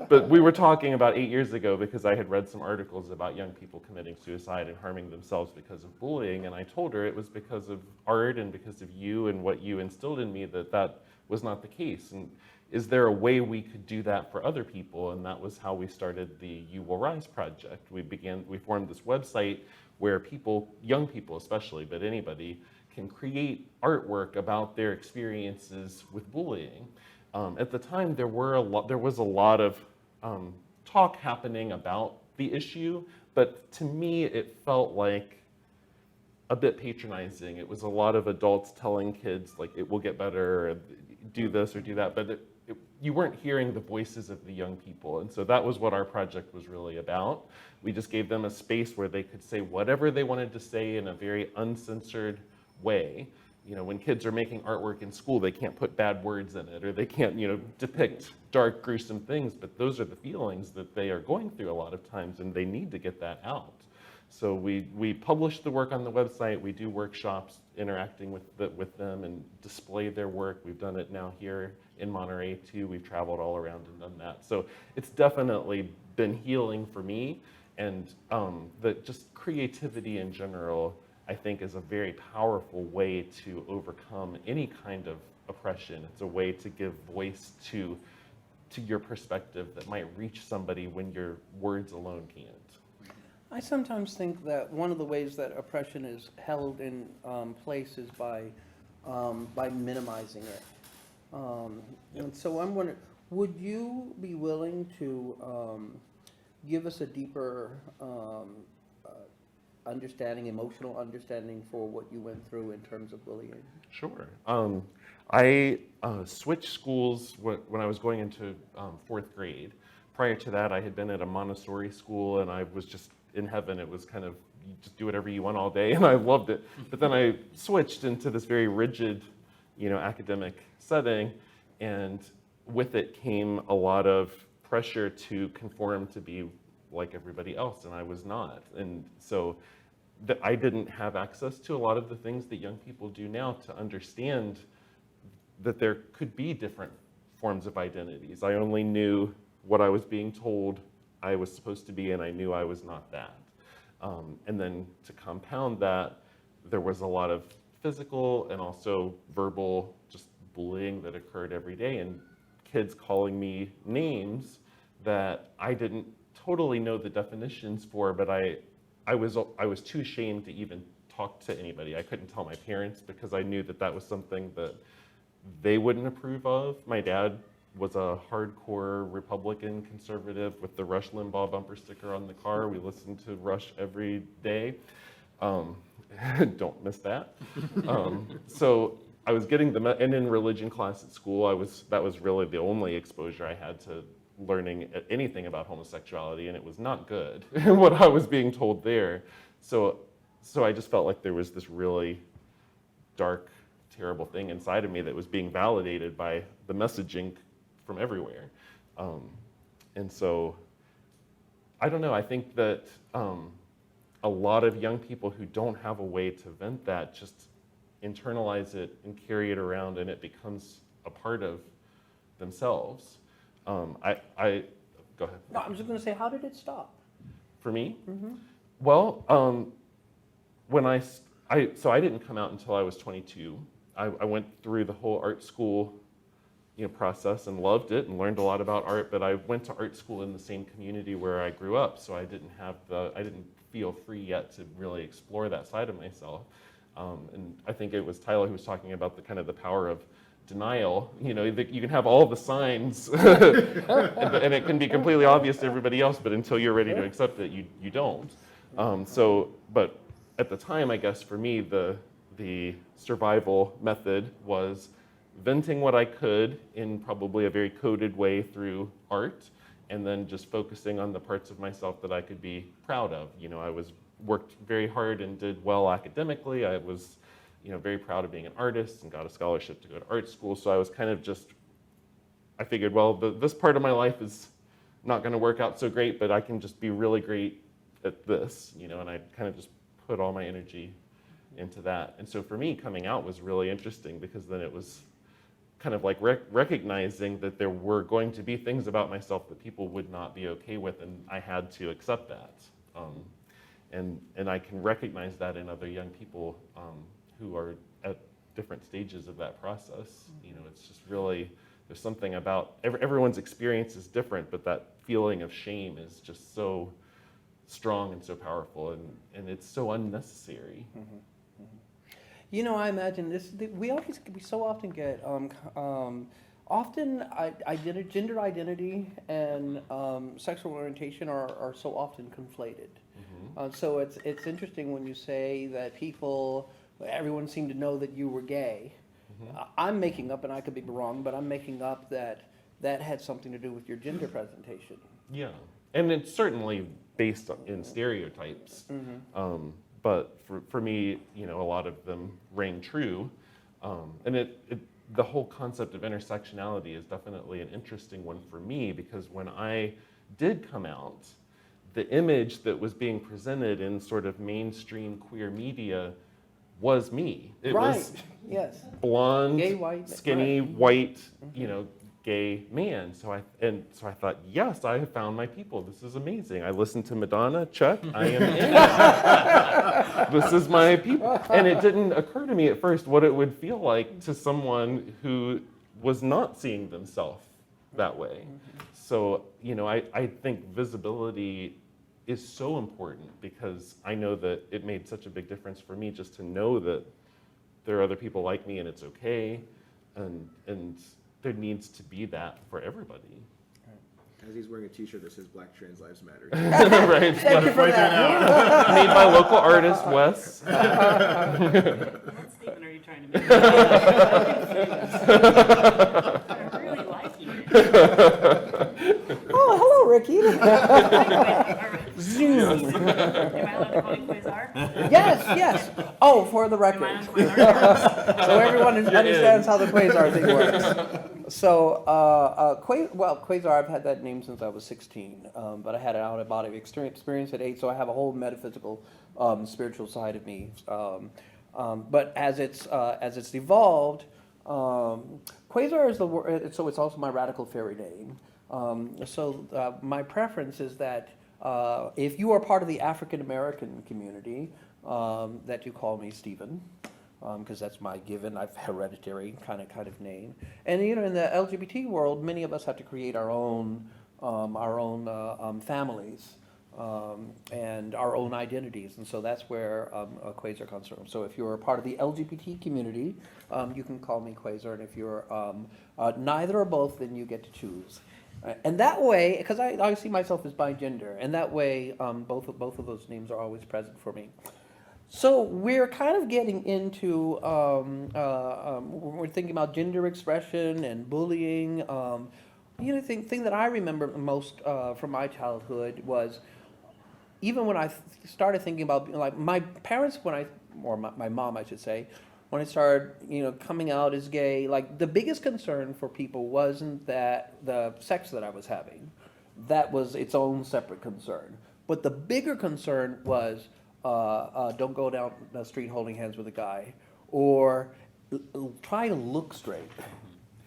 But we were talking about 8 years ago because I had read some articles about young people committing suicide and harming themselves because of bullying, and I told her it was because of art and because of you and what you instilled in me that was not the case. And is there a way we could do that for other people? And that was how we started the You Will Rise project. We formed this website where people, young people especially, but anybody, can create artwork about their experiences with bullying. At the time, there was a lot of talk happening about the issue, but to me, it felt like a bit patronizing. It was a lot of adults telling kids, like, it will get better, or do this or do that, but you weren't hearing the voices of the young people. And so that was what our project was really about. We just gave them a space where they could say whatever they wanted to say in a very uncensored way. When kids are making artwork in school, they can't put bad words in it, or they can't, depict dark, gruesome things, but those are the feelings that they are going through a lot of times, and they need to get that out. So we publish the work on the website. We do workshops interacting with them and display their work. We've done it now here in Monterey too. We've traveled all around and done that. So it's definitely been healing for me, and just creativity in general, I think, is a very powerful way to overcome any kind of oppression. It's a way to give voice to your perspective that might reach somebody when your words alone can't. I sometimes think that one of the ways that oppression is held in place is by minimizing it. And so I'm wondering, would you be willing to give us a deeper understanding, emotional understanding for what you went through in terms of bullying? Sure. I switched schools when I was going into 4th grade. Prior to that, I had been at a Montessori school, and I was just in heaven. It was kind of, you just do whatever you want all day, and I loved it. But then I switched into this very rigid, academic setting, and with it came a lot of pressure to conform to be like everybody else, and I was not. And so I didn't have access to a lot of the things that young people do now to understand that there could be different forms of identities. I only knew what I was being told I was supposed to be, and I knew I was not that. And then to compound that, there was a lot of physical and also verbal just bullying that occurred every day, and kids calling me names that I didn't totally know the definitions for, but I was too ashamed to even talk to anybody. I couldn't tell my parents because I knew that that was something that they wouldn't approve of. My dad was a hardcore Republican conservative with the Rush Limbaugh bumper sticker on the car. We listened to Rush every day. Don't miss that. So I was getting and in religion class at school, that was really the only exposure I had to learning anything about homosexuality, and it was not good, what I was being told there. So I just felt like there was this really dark, terrible thing inside of me that was being validated by the messaging from everywhere. And so, I don't know, I think that a lot of young people who don't have a way to vent that just internalize it and carry it around, and it becomes a part of themselves. Go ahead. No, I'm just going to say, how did it stop? For me? Mm-hmm. Well, when I didn't come out until I was 22. I went through the whole art school, process and loved it and learned a lot about art, but I went to art school in the same community where I grew up, so I didn't feel free yet to really explore that side of myself. And I think it was Tyler who was talking about the power of denial. You can have all the signs and it can be completely obvious to everybody else, but until you're ready to accept it, you don't. But at the time, I guess for me, the survival method was venting what I could in probably a very coded way through art, and then just focusing on the parts of myself that I could be proud of. I worked very hard and did well academically. I was, very proud of being an artist and got a scholarship to go to art school. So I was I figured, well, this part of my life is not going to work out so great, but I can just be really great at this, and I kind of just put all my energy into that. And so for me, coming out was really interesting, because then it was kind of like recognizing that there were going to be things about myself that people would not be okay with, and I had to accept that. And I can recognize that in other young people who are at different stages of that process. It's just really, there's something about, everyone's experience is different, but that feeling of shame is just so strong and so powerful, and it's so unnecessary. Mm-hmm. I imagine we so often get gender identity and sexual orientation are so often conflated. Mm-hmm. So it's interesting when you say that everyone seemed to know that you were gay. Mm-hmm. I'm making up, and I could be wrong, but I'm making up that had something to do with your gender presentation. Yeah, and it's certainly based in stereotypes. Mm-hmm. But for me, a lot of them rang true. And the whole concept of intersectionality is definitely an interesting one for me, because when I did come out, the image that was being presented in sort of mainstream queer media was me. It was Yes. blonde, Gay, white, skinny, right. white, gay man. So I thought, yes, I have found my people. This is amazing. I listened to Madonna. Check. I am in. This is my people. And it didn't occur to me at first what it would feel like to someone who was not seeing themselves that way. So, I think visibility is so important, because I know that it made such a big difference for me just to know that there are other people like me and it's okay. And there needs to be that for everybody. As he's wearing a t-shirt that says Black Trans Lives Matter. Right. Thank you for that. Made by local artist Wes. What statement are you trying to make? I'm really liking it. Oh, hello, Ricki. Zoom. Am I allowed to call you Quazar? Yes. Oh, for the Am I on record. Quazar? So everyone understands how the Quazar thing works. So, Quazar, I've had that name since I was 16, but I had an out-of-body experience at 8, so I have a whole metaphysical, spiritual side of me. But as it's evolved, Quazar is the word, so it's also my radical fairy name. My preference is that if you are part of the African American community, that you call me Stephen, because that's my given, I've hereditary kind of name. And in the LGBT world, many of us have to create our own families and our own identities, and so that's where Quazar comes from. So if you're a part of the LGBT community, you can call me Quazar, and if you're neither or both, then you get to choose. And that way, because I see myself as bigender, and that way both of those names are always present for me. So we're kind of getting into, we're thinking about gender expression and bullying. The thing that I remember most from my childhood was, even when I started thinking about, like, my parents, or my mom, I should say, when I started, coming out as gay, like, the biggest concern for people wasn't that the sex that I was having. That was its own separate concern. But the bigger concern was, don't go down the street holding hands with a guy, or try to look straight,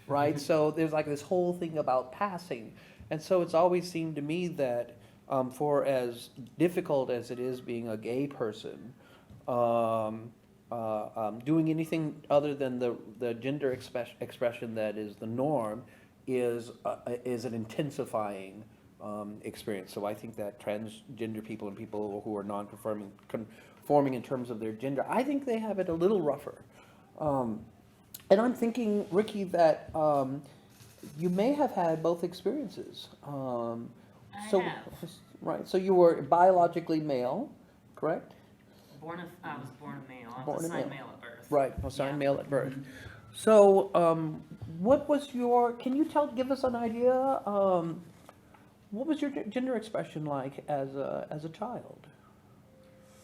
right? So there's like this whole thing about passing. And so it's always seemed to me that for as difficult as it is being a gay person, doing anything other than the gender expression that is the norm is an intensifying experience. So I think that transgender people and people who are conforming in terms of their gender, I think they have it a little rougher. And I'm thinking, Ricki, that you may have had both experiences. I have. Right, so you were biologically male, correct? I was born a male. I Born was a assigned male. male at birth. Right, assigned Yeah. male at birth. So, what was can you give us an idea, what was your gender expression like as a child?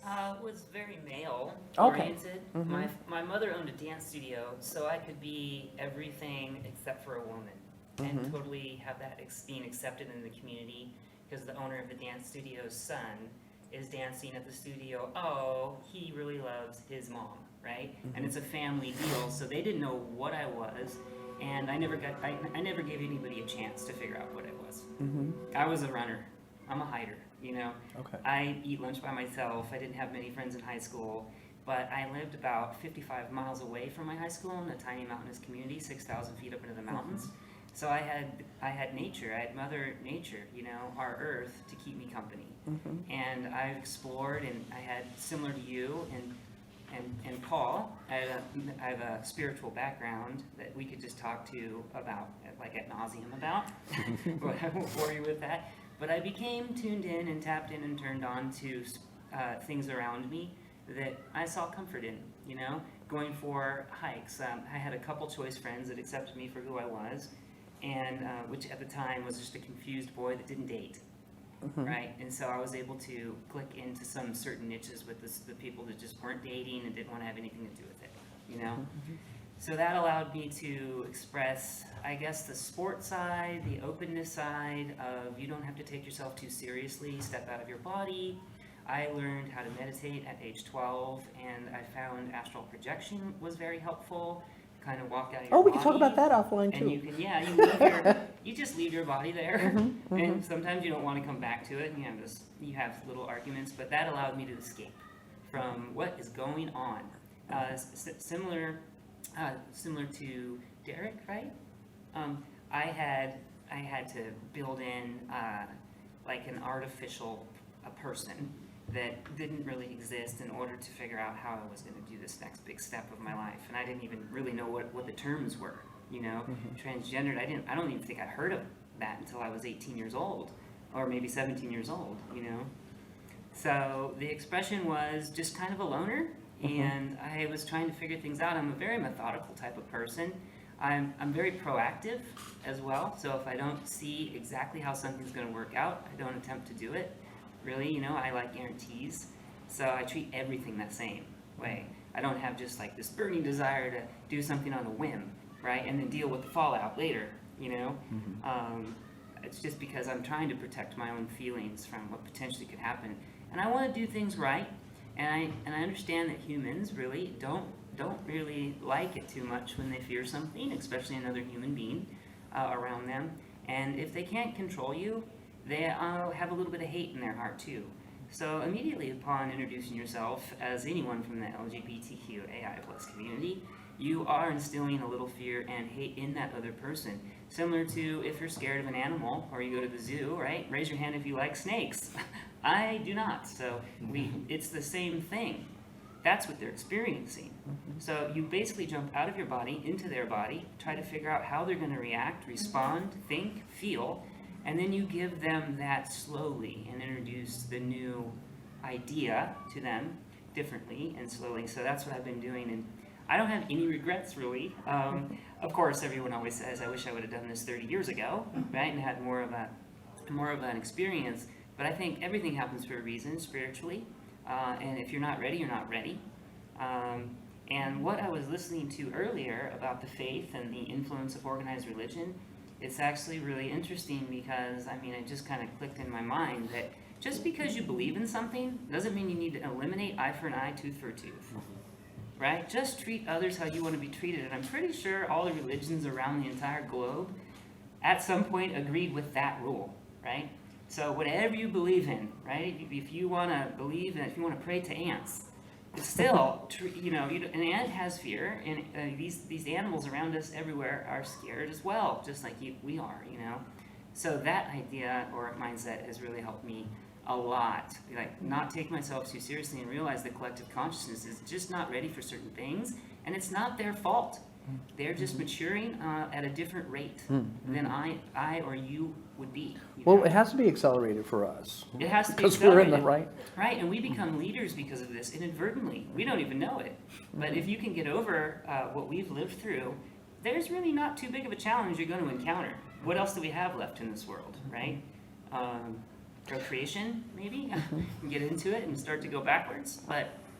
It was very male Okay. oriented. Mhm. My mother owned a dance studio, so I could be everything except for a woman, and Mhm. totally have that being accepted in the community, because the owner of the dance studio's son is dancing at the studio. Oh, he really loves his mom, right? And it's a family deal, so they didn't know what I was, and I never gave anybody a chance to figure out what I was. Mm-hmm. I was a runner. I'm a hider, Okay. I eat lunch by myself. I didn't have many friends in high school, but I lived about 55 miles away from my high school in a tiny mountainous community, 6,000 feet up into the mountains. So I had nature. I had Mother Nature, our earth, to keep me company. Mm-hmm. And I've explored, and I had, similar to you and Paul, I have a spiritual background that we could just talk to about, like, ad nauseum about. But I won't bore you with that. But I became tuned in and tapped in and turned on to things around me that I saw comfort in, going for hikes. I had a couple choice friends that accepted me for who I was, and which at the time was just a confused boy that didn't date, right? And so I was able to click into some certain niches with the people that just weren't dating and didn't want to have anything to do with it, So that allowed me to express, I guess, the sports side, the openness side of, you don't have to take yourself too seriously, step out of your body. I learned how to meditate at age 12, and I found astral projection was very helpful. Kind of walk out of your Oh, we body. can talk about that offline And too. you can, you just leave your body there, and sometimes you don't want to come back to it, and you have little arguments, but that allowed me to escape from what is going on. Similar to Derek, right? I had to build in like an artificial person that didn't really exist in order to figure out how I was going to do this next big step of my life, and I didn't even really know what the terms were. Transgendered. I don't even think I heard of that until I was 18 years old, or maybe 17 years old. So the expression was just kind of a loner. And I was trying to figure things out. I'm a very methodical type of person. I'm very proactive as well. So if I don't see exactly how something's going to work out, I don't attempt to do it. Really, I like guarantees. So I treat everything that same way. I don't have just like this burning desire to do something on a whim, right? And then deal with the fallout later, It's just because I'm trying to protect my own feelings from what potentially could happen. And I want to do things right. And I understand that humans really don't really like it too much when they fear something, especially another human being around them. And if they can't control you, they have a little bit of hate in their heart too. So immediately upon introducing yourself as anyone from the LGBTQ AI plus community, you are instilling a little fear and hate in that other person. Similar to if you're scared of an animal or you go to the zoo, right? Raise your hand if you like snakes. I do not. So it's the same thing. That's what they're experiencing. So you basically jump out of your body into their body, try to figure out how they're going to react, respond, think, feel, and then you give them that slowly and introduce the new idea to them differently and slowly. So that's what I've been doing, and I don't have any regrets really. Of course, everyone always says, I wish I would have done this 30 years ago, right, and had more of an experience. But I think everything happens for a reason spiritually, and if you're not ready, you're not ready. And what I was listening to earlier about the faith and the influence of organized religion, it's actually really interesting because, I mean, it just kind of clicked in my mind that just because you believe in something doesn't mean you need to eliminate eye for an eye, tooth for a tooth. Right? Just treat others how you want to be treated. And I'm pretty sure all the religions around the entire globe at some point agreed with that rule, right? So whatever you believe in, right? If you want to believe and if you want to pray to ants, it's still, an ant has fear, and these animals around us everywhere are scared as well, just like we are, So that idea or mindset has really helped me a lot. Like, not take myself too seriously and realize that collective consciousness is just not ready for certain things, and it's not their fault. They're just maturing at a different rate than I or you would be. Well, it has to be accelerated for us. It has to be because we're in accelerated. the right. Right, and we become leaders because of this inadvertently. We don't even know it. But if you can get over what we've lived through, there's really not too big of a challenge you're going to encounter. What else do we have left in this world, right? Procreation, maybe? Get into it and start to go backwards,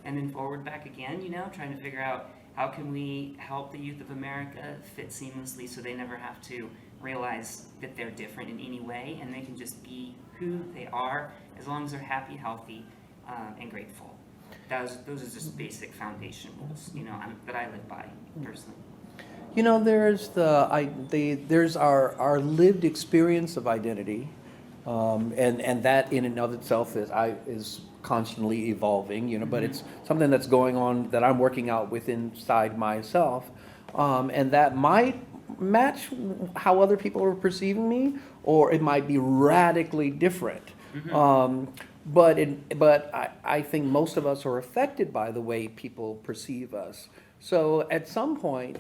and then forward back again, trying to figure out how can we help the youth of America fit seamlessly so they never have to realize that they're different in any way, and they can just be who they are as long as they're happy, healthy, and grateful. Those are just basic foundation rules, that I live by personally. There's our lived experience of identity, and that in and of itself is constantly evolving, but it's something that's going on that I'm working out with inside myself, and that might match how other people are perceiving me, or it might be radically different. But I think most of us are affected by the way people perceive us. So at some point,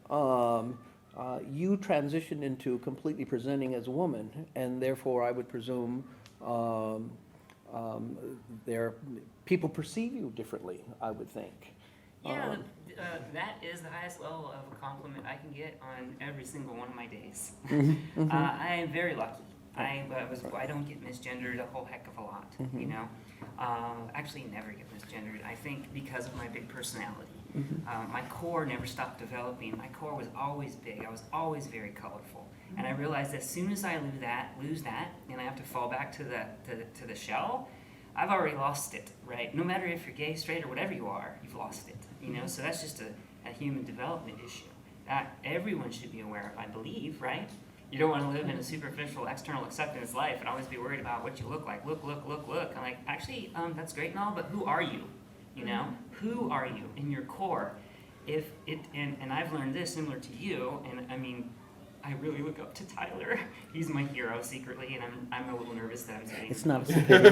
you transitioned into completely presenting as a woman, and therefore I would presume people perceive you differently, I would think. Yeah, that is the highest level of a compliment I can get on every single one of my days. I am very lucky. I don't get misgendered a whole heck of a lot, Actually, never get misgendered. I think because of my big personality. My core never stopped developing. My core was always big. I was always very colorful. And I realized as soon as I lose that, and I have to fall back to the shell, I've already lost it, right? No matter if you're gay, straight, or whatever you are, you've lost it, So that's just a human development issue that everyone should be aware of, I believe, right? You don't want to live in a superficial external acceptance life and always be worried about what you look like. Look. I'm like, actually, that's great and all, but who are you? Who are you in your core? And I've learned this similar to you, and I mean, I really look up to Tyler. He's my hero secretly, and I'm a little nervous that I'm saying. It's not a secret.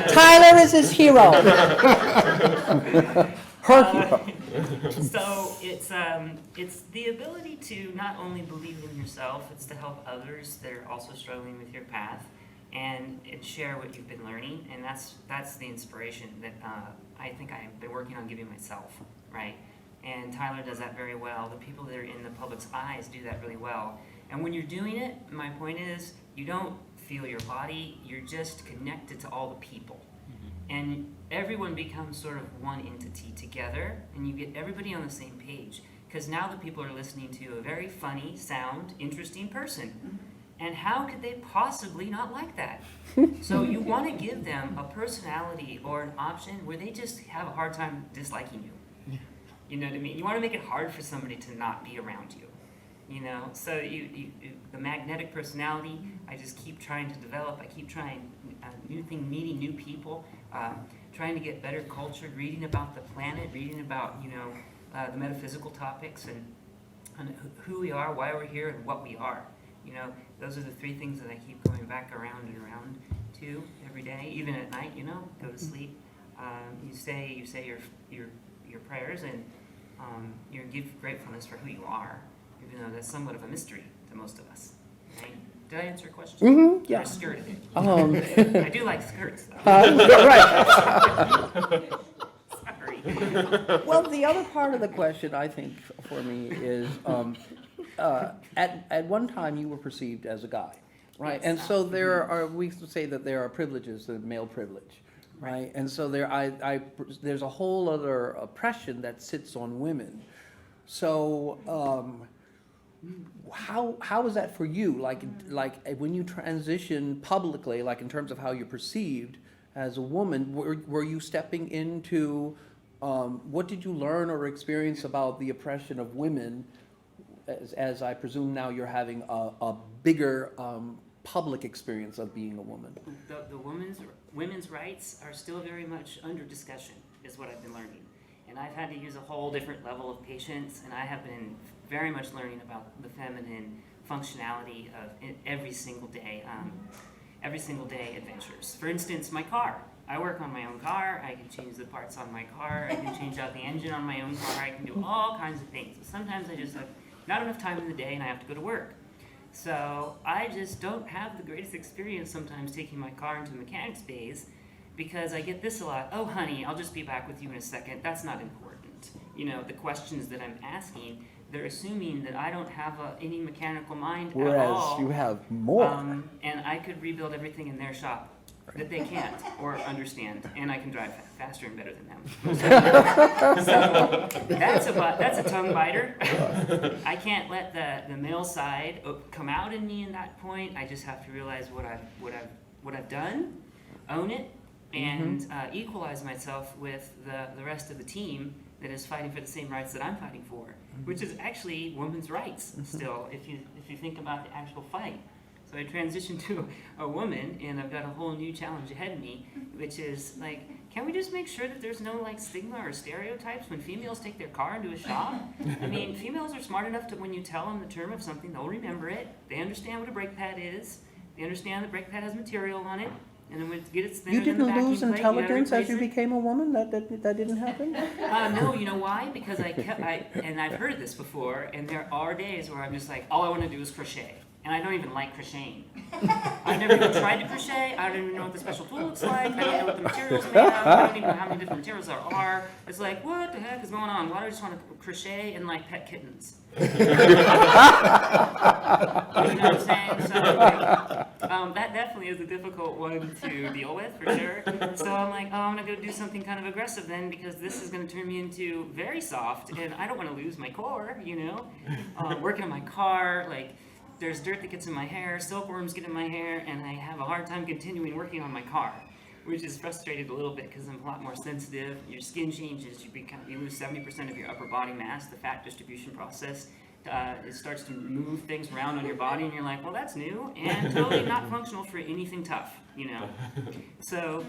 Tyler is his hero. Her hero. So it's the ability to not only believe in yourself, it's to help others that are also struggling with your path, and share what you've been learning, and that's the inspiration that I think I've been working on giving myself, right? And Tyler does that very well. The people that are in the public's eyes do that really well. And when you're doing it, my point is, you don't feel your body, you're just connected to all the people. And everyone becomes sort of one entity together, and you get everybody on the same page. Because now the people are listening to a very funny, sound, interesting person. And how could they possibly not like that? So you want to give them a personality or an option where they just have a hard time disliking you. You know what I mean? You want to make it hard for somebody to not be around you. you know. So the magnetic personality, I just keep trying to develop. I keep trying new thing, meeting new people, trying to get better cultured, reading about the planet, reading about, you know, the metaphysical topics and who we are, why we're here, and what we are. You know, those are the three things that I keep going back around and around to every day, even at night. You know, go to sleep. You say your prayers, and you give gratefulness for who you are, even though that's somewhat of a mystery to most of us. Right? Did I answer your question? Mm-hmm, yeah. Or skirted it? I do like skirts, though. Right. Sorry. Well, the other part of the question, I think, for me is, at one time you were perceived as a guy, right? Yes. And so there are, we say that there are privileges, the male privilege, right? And so there's a whole other oppression that sits on women. So, how is that for you? Like when you transition publicly, like in terms of how you're perceived as a woman, were you stepping into, what did you learn or experience about the oppression of women, as I presume now you're having a bigger public experience of being a woman? The women's rights are still very much under discussion, is what I've been learning. And I've had to use a whole different level of patience, and I have been very much learning about the feminine functionality of every single day adventures. For instance, my car. I work on my own car. I can change the parts on my car. I can change out the engine on my own car. I can do all kinds of things. Sometimes I just have not enough time in the day and I have to go to work. So I just don't have the greatest experience sometimes taking my car into mechanics bays, because I get this a lot. Oh, honey, I'll just be back with you in a second. That's not important. You know, the questions that I'm asking, they're assuming that I don't have any mechanical mind at all. Whereas you have more. And I could rebuild everything in their shop that they can't or understand, and I can drive faster and better than them. So that's a tongue biter. I can't let the male side come out in me in that point. I just have to realize what I've done, own it, and equalize myself with the rest of the team that is fighting for the same rights that I'm fighting for, which is actually women's rights still, if you think about the actual fight. So I transitioned to a woman, and I've got a whole new challenge ahead of me, which is like, can we just make sure that there's no like stigma or stereotypes when females take their car into a shop? I mean, females are smart enough to, when you tell them the term of something, they'll remember it. They understand what a brake pad is. They understand the brake pad has material on it. And then when it gets thinner You than the didn't backing lose plate, intelligence gotta as you replace it. became a woman? That didn't happen? No, you know why? Because and I've heard this before, and there are days where I'm just like, all I want to do is crochet. And I don't even like crocheting. I've never even tried to crochet. I don't even know what the special tool looks like. I don't know what the material's made of. I don't even know how many different materials there are. It's like, what the heck is going on? Why do I just want to crochet and like pet kittens? You know what I'm saying? So that definitely is a difficult one to deal with, for sure. So I'm like, oh, I'm going to go do something kind of aggressive then, because this is going to turn me into very soft, and I don't want to lose my core, you know? Working on my car, like, there's dirt that gets in my hair, silkworms get in my hair, and I have a hard time continuing working on my car, which is frustrated a little bit because I'm a lot more sensitive. Your skin changes, you lose 70% of your upper body mass, the fat distribution process. It starts to move things around on your body, and you're like, well, that's new, and totally not functional for anything tough, you know? So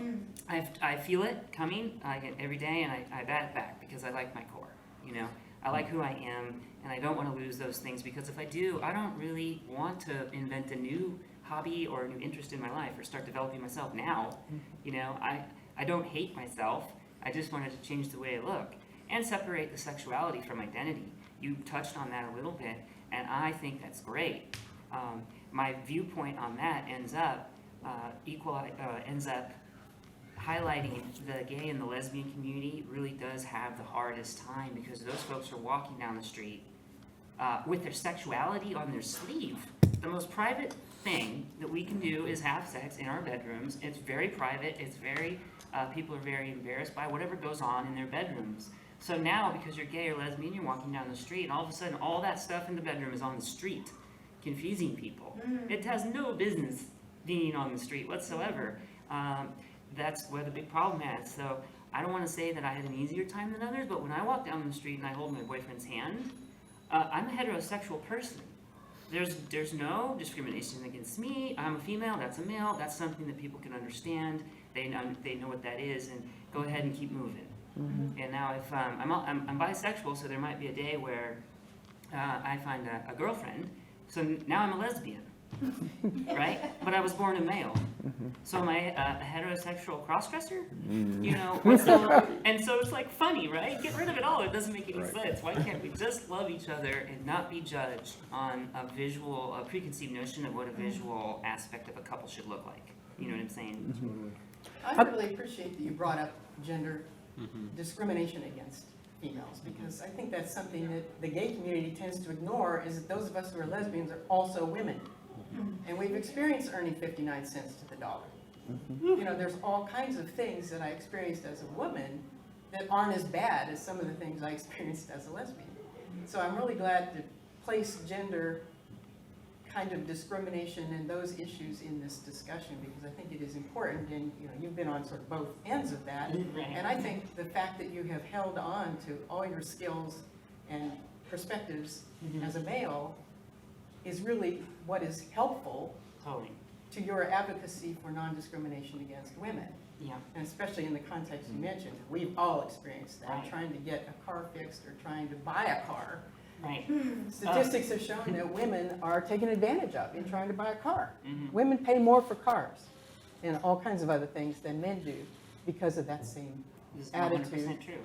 I feel it coming every day, and I bat it back because I like my core, you know? I like who I am, and I don't want to lose those things, because if I do, I don't really want to invent a new hobby or a new interest in my life or start developing myself now. You know, I don't hate myself. I just wanted to change the way I look and separate the sexuality from identity. You touched on that a little bit, and I think that's great. My viewpoint on that ends up highlighting the gay and the lesbian community really does have the hardest time, because those folks are walking down the street with their sexuality on their sleeve. The most private thing that we can do is have sex in our bedrooms. It's very private. It's very, people are very embarrassed by whatever goes on in their bedrooms. So now, because you're gay or lesbian, you're walking down the street, and all of a sudden all that stuff in the bedroom is on the street, confusing people. It has no business being on the street whatsoever. That's where the big problem is. So I don't want to say that I had an easier time than others, but when I walk down the street and I hold my boyfriend's hand, I'm a heterosexual person. There's no discrimination against me. I'm a female, that's a male. That's something that people can understand. They know what that is, and go ahead and keep moving. And now if I'm bisexual, so there might be a day where I find a girlfriend. So now I'm a lesbian, right? But I was born a male. So am I a heterosexual crossdresser? You know, and so it's like funny, right? Get rid of it all. It doesn't make any sense. Why can't we just love each other and not be judged on a preconceived notion of what a visual aspect of a couple should look like? You know what I'm saying? I really appreciate that you brought up gender discrimination against females, because I think that's something that the gay community tends to ignore, is that those of us who are lesbians are also women. And we've experienced earning 59 cents to the dollar. You know, there's all kinds of things that I experienced as a woman that aren't as bad as some of the things I experienced as a lesbian. So I'm really glad to place gender kind of discrimination and those issues in this discussion, because I think it is important, and you know, you've been on sort of both ends of that. And I think the fact that you have held on to all your skills and perspectives as a male is really what is helpful Totally. to your advocacy for non-discrimination against women. Yeah. And especially in the context you mentioned, we've all experienced that, Right. trying to get a car fixed or trying to buy a car. Right. Statistics have shown that women are taken advantage of in trying to buy a car. Mhm. Women pay more for cars and all kinds of other things than men do because of that same It's attitude. 100% true.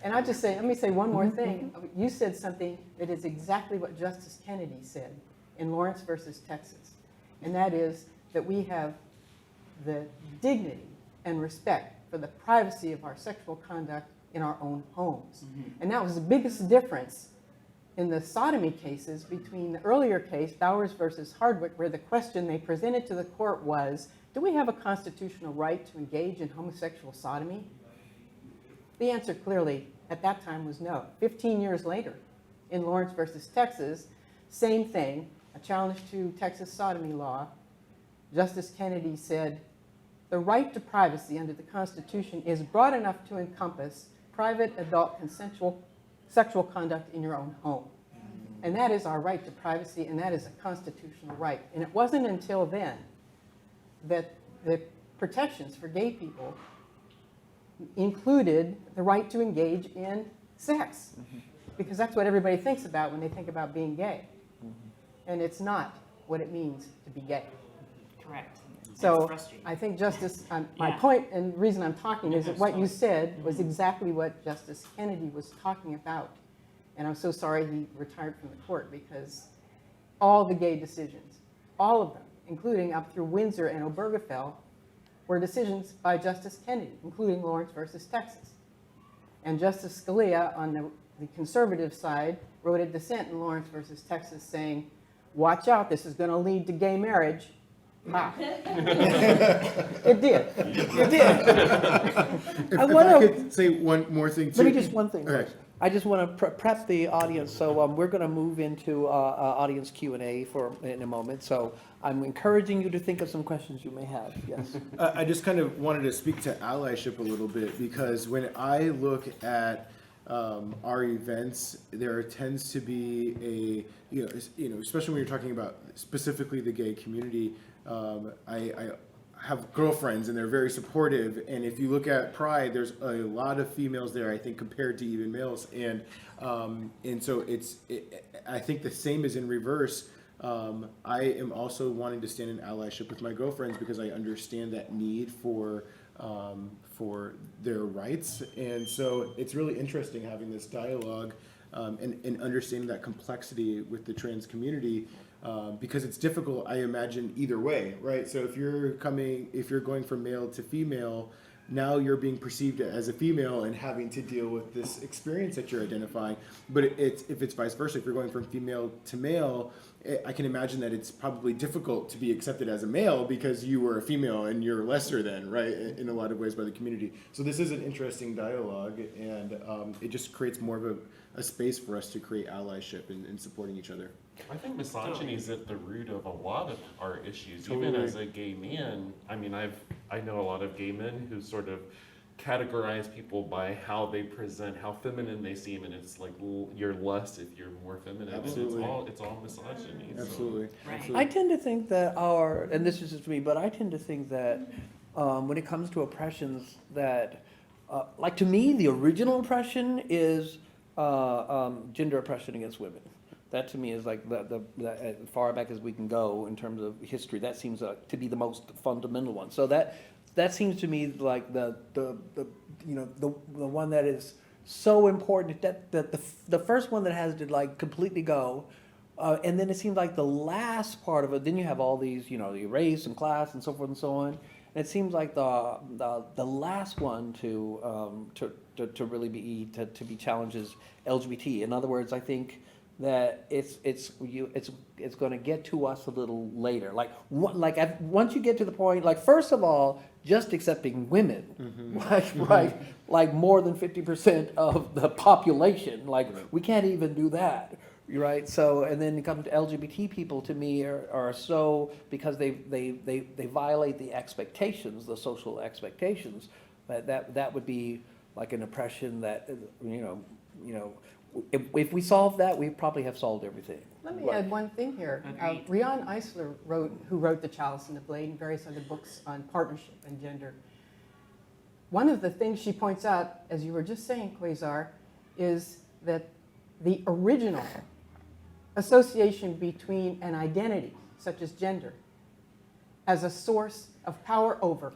And I'll just say, let me say one more thing. You said something that is exactly what Justice Kennedy said in Lawrence versus Texas. And that is that we have the dignity and respect for the privacy of our sexual conduct in our own homes. And that was the biggest difference in the sodomy cases between the earlier case, Bowers versus Hardwick, where the question they presented to the court was, do we have a constitutional right to engage in homosexual sodomy? The answer clearly at that time was no. 15 years later, in Lawrence versus Texas, same thing, a challenge to Texas sodomy law. Justice Kennedy said, the right to privacy under the Constitution is broad enough to encompass private, adult, consensual sexual conduct in your own home. And that is our right to privacy, and that is a constitutional right. And it wasn't until then that the protections for gay people included the right to engage in sex, because that's what everybody thinks about when they think about being gay. And it's not what it means to be gay. Correct. So It's frustrating. I think Justice, my Yeah. point and the reason I'm talking is that Yes, what you totally. said was exactly what Justice Kennedy was talking about. And I'm so sorry he retired from the court, because all the gay decisions, all of them, including up through Windsor and Obergefell, were decisions by Justice Kennedy, including Lawrence versus Texas. And Justice Scalia on the conservative side wrote a dissent in Lawrence versus Texas saying, watch out, this is going to lead to gay marriage. Ah. It did. It did. If I I wanna- could say one more thing too. Let me just one thing Okay. first. I just want to prep the audience, so we're going to move into audience Q&A in a moment. So I'm encouraging you to think of some questions you may have. Yes. I just kind of wanted to speak to allyship a little bit, because when I look at our events, there tends to be especially when you're talking about specifically the gay community. I have girlfriends and they're very supportive, and if you look at Pride, there's a lot of females there, I think, compared to even males, and so I think the same is in reverse. I am also wanting to stand in allyship with my girlfriends, because I understand that need for their rights, and so it's really interesting having this dialogue and understanding that complexity with the trans community. Because it's difficult, I imagine, either way, right? So if you're going from male to female, now you're being perceived as a female and having to deal with this experience that you're identifying. But if it's vice versa, if you're going from female to male, I can imagine that it's probably difficult to be accepted as a male because you were a female and you're lesser than, right, in a lot of ways by the community. So this is an interesting dialogue, and it just creates more of a space for us to create allyship and supporting each other. I think misogyny is at the root of a lot of our issues. Totally. Even as a gay man, I mean, I know a lot of gay men who sort of categorize people by how they present, how feminine they seem, and it's like you're less if you're more feminine. Absolutely. And it's all misogyny. so- Absolutely. Right. Absolutely. I tend to think that and this is just me, but I tend to think that when it comes to oppressions that, like to me, the original oppression is gender oppression against women. That to me is like the as far back as we can go in terms of history. That seems to be the most fundamental one. So that seems to me like the one that is so important, that the first one that has to like completely go, and then it seems like the last part of it. Then you have all these, the race and class and so forth and so on. And it seems like the last one to really be challenged is LGBT. In other words, I think that it's going to get to us a little later. Once you get to the point, like first of all, just accepting women, like more than 50% of the population, we can't even do that, right? So, and then you come to LGBT people. To me, are so, because they violate the expectations, the social expectations. That would be like an oppression that If we solve that, we probably have solved everything. Let me add one thing here. Agreed. Rian Eisler who wrote The Chalice and the Blade and various other books on partnership and gender. One of the things she points out, as you were just saying, Quazar, is that the original association between an identity, such as gender, as a source of power over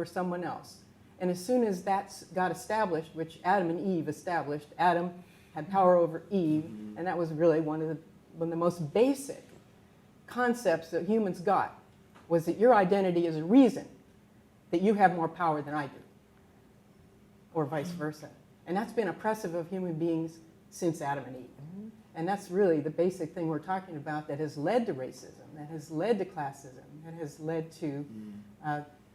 someone else. And as soon as that's got established, which Adam and Eve established, Adam had power over Eve, and that was really one of the most basic concepts that humans got, was that your identity is a reason that you have more power than I do, or vice versa. And that's been oppressive of human beings since Adam and Eve. And that's really the basic thing we're talking about that has led to racism, that has led to classism, that has led to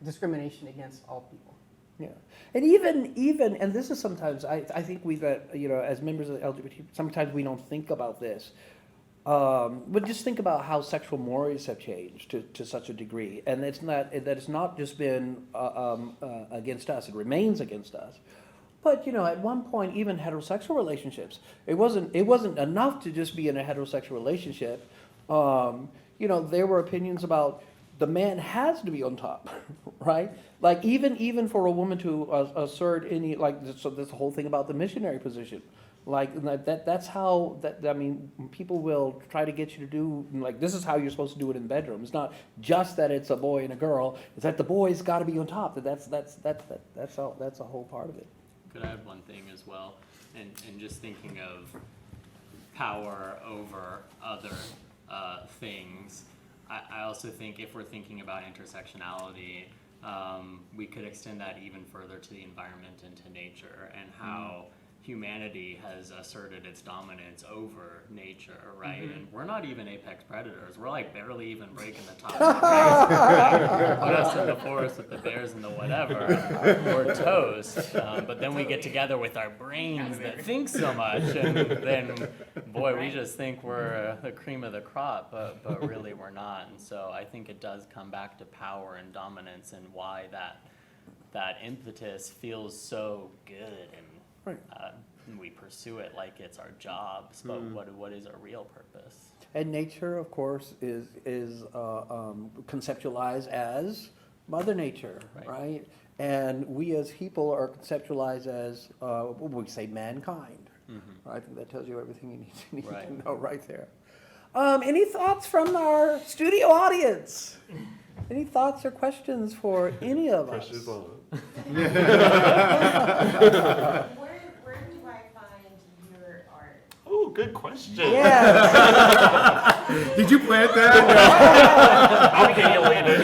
discrimination against all people. Yeah, and even, and this is sometimes I think we've as members of the LGBT, sometimes we don't think about this, but just think about how sexual mores have changed to such a degree, and it's not just been against us; it remains against us. But at one point, even heterosexual relationships, it wasn't enough to just be in a heterosexual relationship. There were opinions about the man has to be on top, right? Like even for a woman to assert any, so this whole thing about the missionary position, that's how people will try to get you to do, this is how you're supposed to do it in the bedroom. It's not just that it's a boy and a girl, it's that the boy's got to be on top. That's a whole part of it. Could I add one thing as well? And just thinking of power over other things, I also think if we're thinking about intersectionality, we could extend that even further to the environment and to nature, and how humanity has asserted its dominance over nature, right? And we're not even apex predators. We're like barely even breaking the top. Put us in the forest with the bears and the whatever, we're toast. But then we get together with our brains that think so much, and then, boy, we just think we're the cream of the crop, but really we're not. And so I think it does come back to power and dominance, and why that impetus feels so good, and we pursue it like it's our jobs, but what is our real purpose? And nature, of course, is conceptualized as Mother Nature, right? And we as people are conceptualized as, we say mankind. I think that tells you everything you need to know right there. Any thoughts from our studio audience? Any thoughts or questions for any of us? Pressure's on. Where do I find your art? Oh, good question. Yes. Did you plant that? I'll pay you later.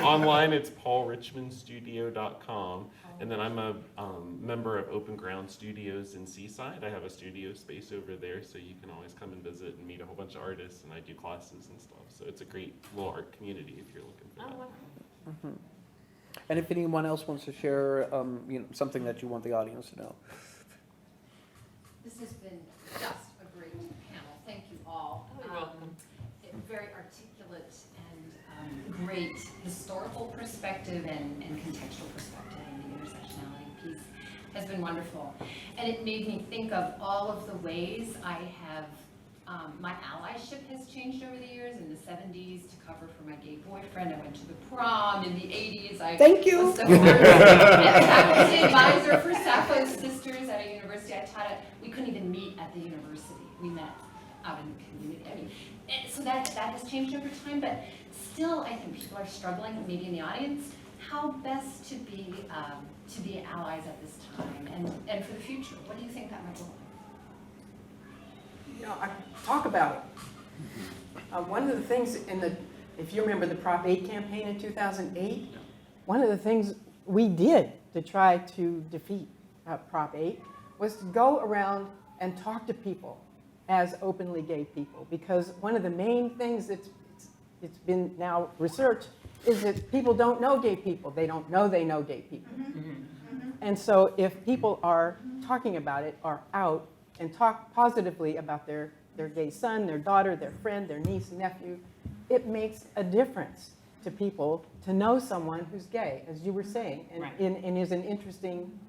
Online, it's paulrichmondstudio.com. And then I'm a member of Open Ground Studios in Seaside. I have a studio space over there, so you can always come and visit and meet a whole bunch of artists, and I do classes and stuff. So it's a great little art community if you're looking for that. And if anyone else wants to share, something that you want the audience to know. This has been just a great panel. Thank you all. You're welcome. Very articulate and great historical perspective and contextual perspective, and the intersectionality piece has been wonderful. And it made me think of all of the ways I have, my allyship has changed over the years. In the 70s, to cover for my gay boyfriend, I went to the prom. In the 80s, I Thank you. was the faculty advisor for Sappho's Sisters at a university I taught at. We couldn't even meet at the university. We met out in the community. I mean, so that has changed over time, but still, I think people are struggling, maybe in the audience, how best to be allies at this time and for the future. What do you think that might look like? You know, talk about it. One of the things if you remember the Prop 8 campaign in 2008, one of the things we did to try to defeat Prop 8 was to go around and talk to people as openly gay people, because one of the main things it's been now researched is that people don't know gay people. They don't know they know gay people. And so if people are talking about it, are out, and talk positively about their gay son, their daughter, their friend, their niece, nephew, it makes a difference to people to know someone who's gay, as you were saying, and, Right. and is an interesting,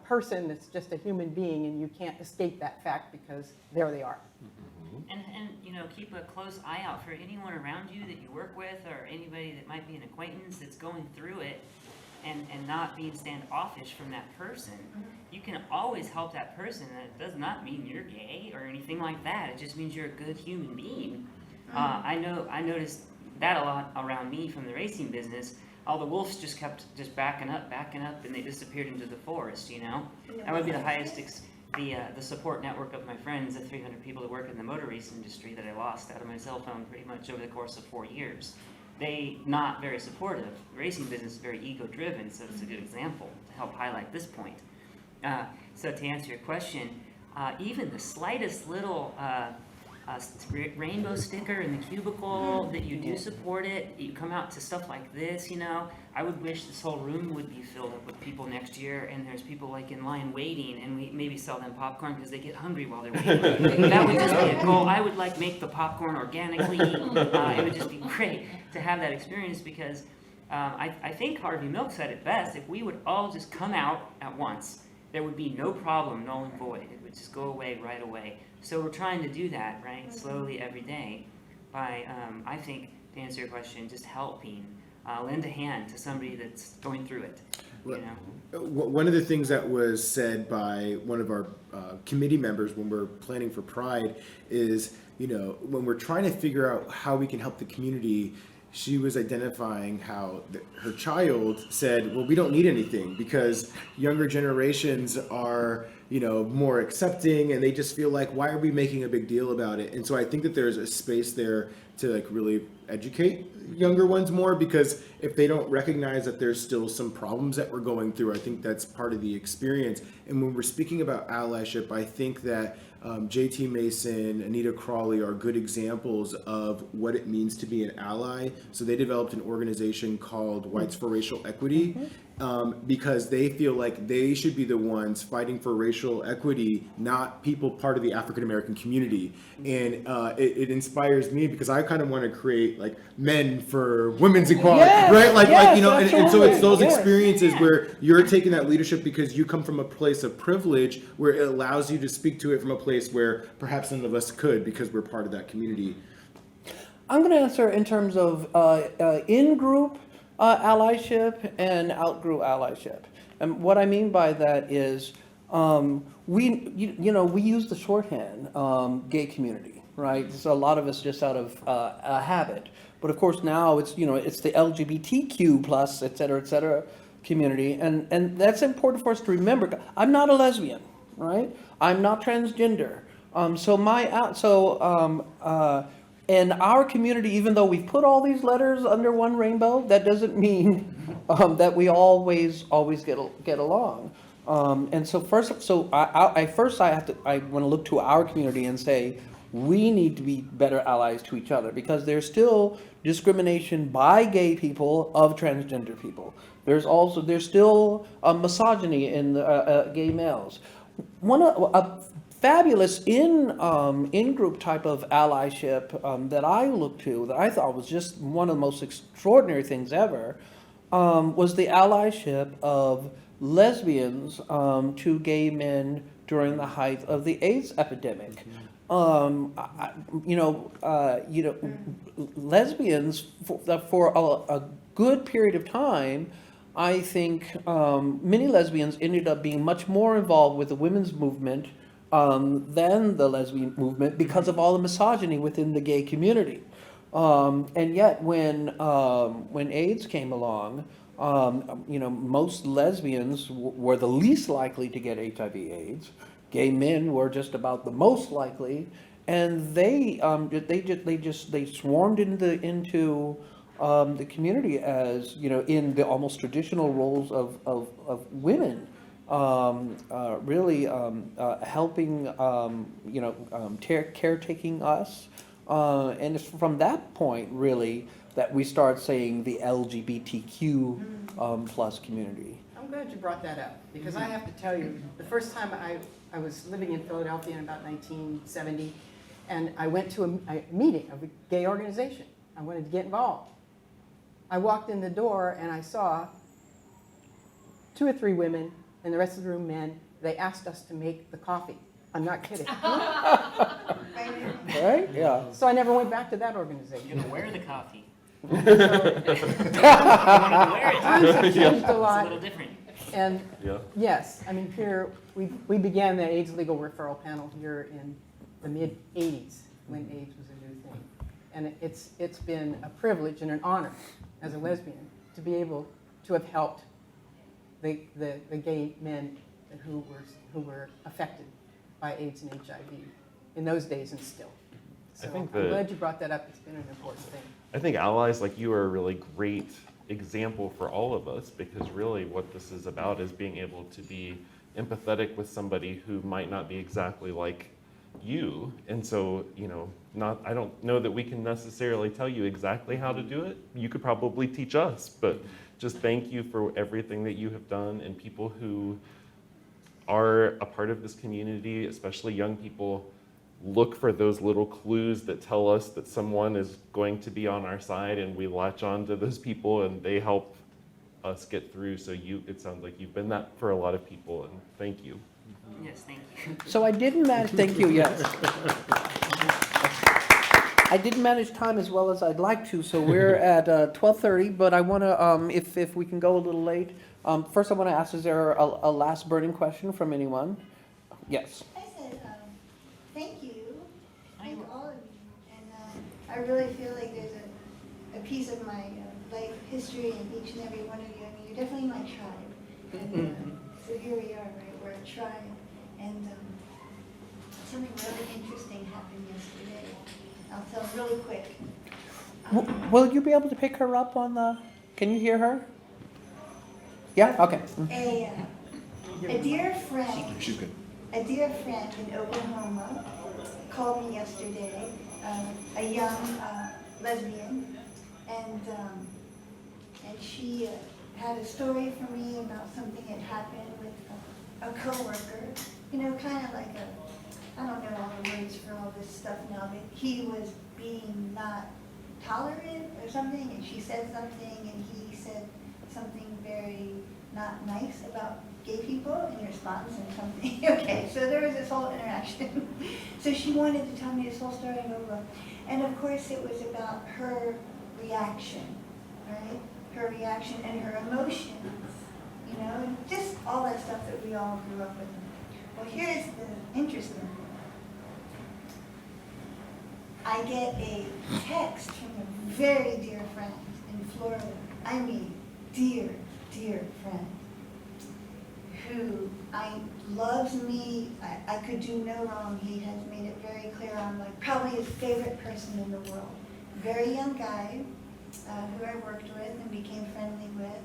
person that's just a human being, and you can't escape that fact because there they are. And keep a close eye out for anyone around you that you work with or anybody that might be an acquaintance that's going through it and not being standoffish from that person. You can always help that person. That does not mean you're gay or anything like that. It just means you're a good human being. I noticed that a lot around me from the racing business. All the wolves just kept backing up, and they disappeared into the forest, That would be the highest, the support network of my friends, the 300 people that work in the motor race industry that I lost out of my cell phone pretty much over the course of 4 years. They not very supportive. The racing business is very ego-driven, so it's a good example to help highlight this point. So to answer your question, even the slightest little rainbow sticker in the cubicle that you do support it, you come out to stuff like this, I would wish this whole room would be filled up with people next year, and there's people like in line waiting, and we maybe sell them popcorn because they get hungry while they're waiting. That would just be a goal. I would make the popcorn organically. It would just be great to have that experience, because I think Harvey Milk said it best. If we would all just come out at once, there would be no problem, null and void. It would just go away right away. So we're trying to do that, right, slowly every day by, I think, to answer your question, just helping, lend a hand to somebody that's going through it, One of the things that was said by one of our committee members when we're planning for Pride is, when we're trying to figure out how we can help the community, she was identifying how her child said, well, we don't need anything because younger generations are, more accepting, and they just feel like, why are we making a big deal about it? And so I think that there's a space there to really educate younger ones more, because if they don't recognize that there's still some problems that we're going through, I think that's part of the experience. And when we're speaking about allyship, I think that JT Mason, Anita Crawley are good examples of what it means to be an ally. So they developed an organization called Whites for Racial Equity, because they feel like they should be the ones fighting for racial equity, not people part of the African American community. And it inspires me, because I kind of want to create like men for women's equality, Yes, right? yes, And so it's those absolutely. experiences where you're taking that leadership because you come from a place of privilege, where it allows you to speak to it from a place where perhaps none of us could, because we're part of that community. I'm going to answer in terms of in-group allyship and out-group allyship. And what I mean by that is we use the shorthand gay community, right? So a lot of us just out of a habit. But of course now it's the LGBTQ plus, et cetera, community, and that's important for us to remember. I'm not a lesbian, right? I'm not transgender. In our community, even though we've put all these letters under one rainbow, that doesn't mean that we always get along. And so I want to look to our community and say, we need to be better allies to each other, because there's still discrimination by gay people of transgender people. There's still misogyny in gay males. fabulous in-group type of allyship that I looked to, that I thought was just one of the most extraordinary things ever, was the allyship of lesbians to gay men during the height of the AIDS epidemic. Lesbians for a good period of time, I think many lesbians ended up being much more involved with the women's movement than the lesbian movement because of all the misogyny within the gay community. And yet, when AIDS came along, most lesbians were the least likely to get HIV/AIDS. Gay men were just about the most likely, and they swarmed into the community as in the almost traditional roles of women, really helping, caretaking us, and it's from that point really that we start saying the LGBTQ plus community. I'm glad you brought that up, because I have to tell you, the first time I was living in Philadelphia in about 1970, and I went to a meeting of a gay organization. I wanted to get involved. I walked in the door and I saw 2 or 3 women and the rest of the room men. They asked us to make the coffee. I'm not kidding. Right? Yeah. So I never went back to that organization. You're gonna wear the coffee. So, You wanted to wear it. times have changed a It's a lot. little different. And Yeah. yes, I mean, here, we began the AIDS legal referral panel here in the mid-'80s, when AIDS was a new thing. And it's been a privilege and an honor as a lesbian to be able to have helped the gay men who were affected by AIDS and HIV in those days and still. So I think I'm that- glad you brought that up. It's been an important thing. I think allies like you are a really great example for all of us, because really what this is about is being able to be empathetic with somebody who might not be exactly like you. And so, I don't know that we can necessarily tell you exactly how to do it. You could probably teach us, but just thank you for everything that you have done, and people who are a part of this community, especially young people, look for those little clues that tell us that someone is going to be on our side, and we latch on to those people and they help us get through. So it sounds like you've been that for a lot of people, and thank you. Yes, thank you. So I didn't manage, thank you, yes. I didn't manage time as well as I'd like to, so we're at 12:30, but I want to, if we can go a little late, first I want to ask, is there a last burning question from anyone? Yes. I said, thank you, thank all of you, and I really feel like there's a piece of my life history in each and every one of you. I mean, you're definitely my tribe, and so here we are, right? We're a tribe, and something really interesting happened yesterday. I'll tell really quick. Will you be able to pick her up on the, can you hear her? Yeah, okay. A dear friend. She's good. A dear friend in Oklahoma called me yesterday, a young lesbian, and she had a story for me about something that happened with a coworker. Kind of like I don't know all the words for all this stuff now, but he was being not tolerant or something, and she said something, and he said something very not nice about gay people in response and something. Okay, so there was this whole interaction. So she wanted to tell me this whole story over. And of course it was about her reaction, right? Her reaction and her emotions, and just all that stuff that we all grew up with. Well, here's the interesting thing. I get a text from a very dear friend in Florida. I mean, dear, dear friend, who loves me. I could do no wrong. He has made it very clear. I'm like probably his favorite person in the world. Very young guy who I worked with and became friendly with.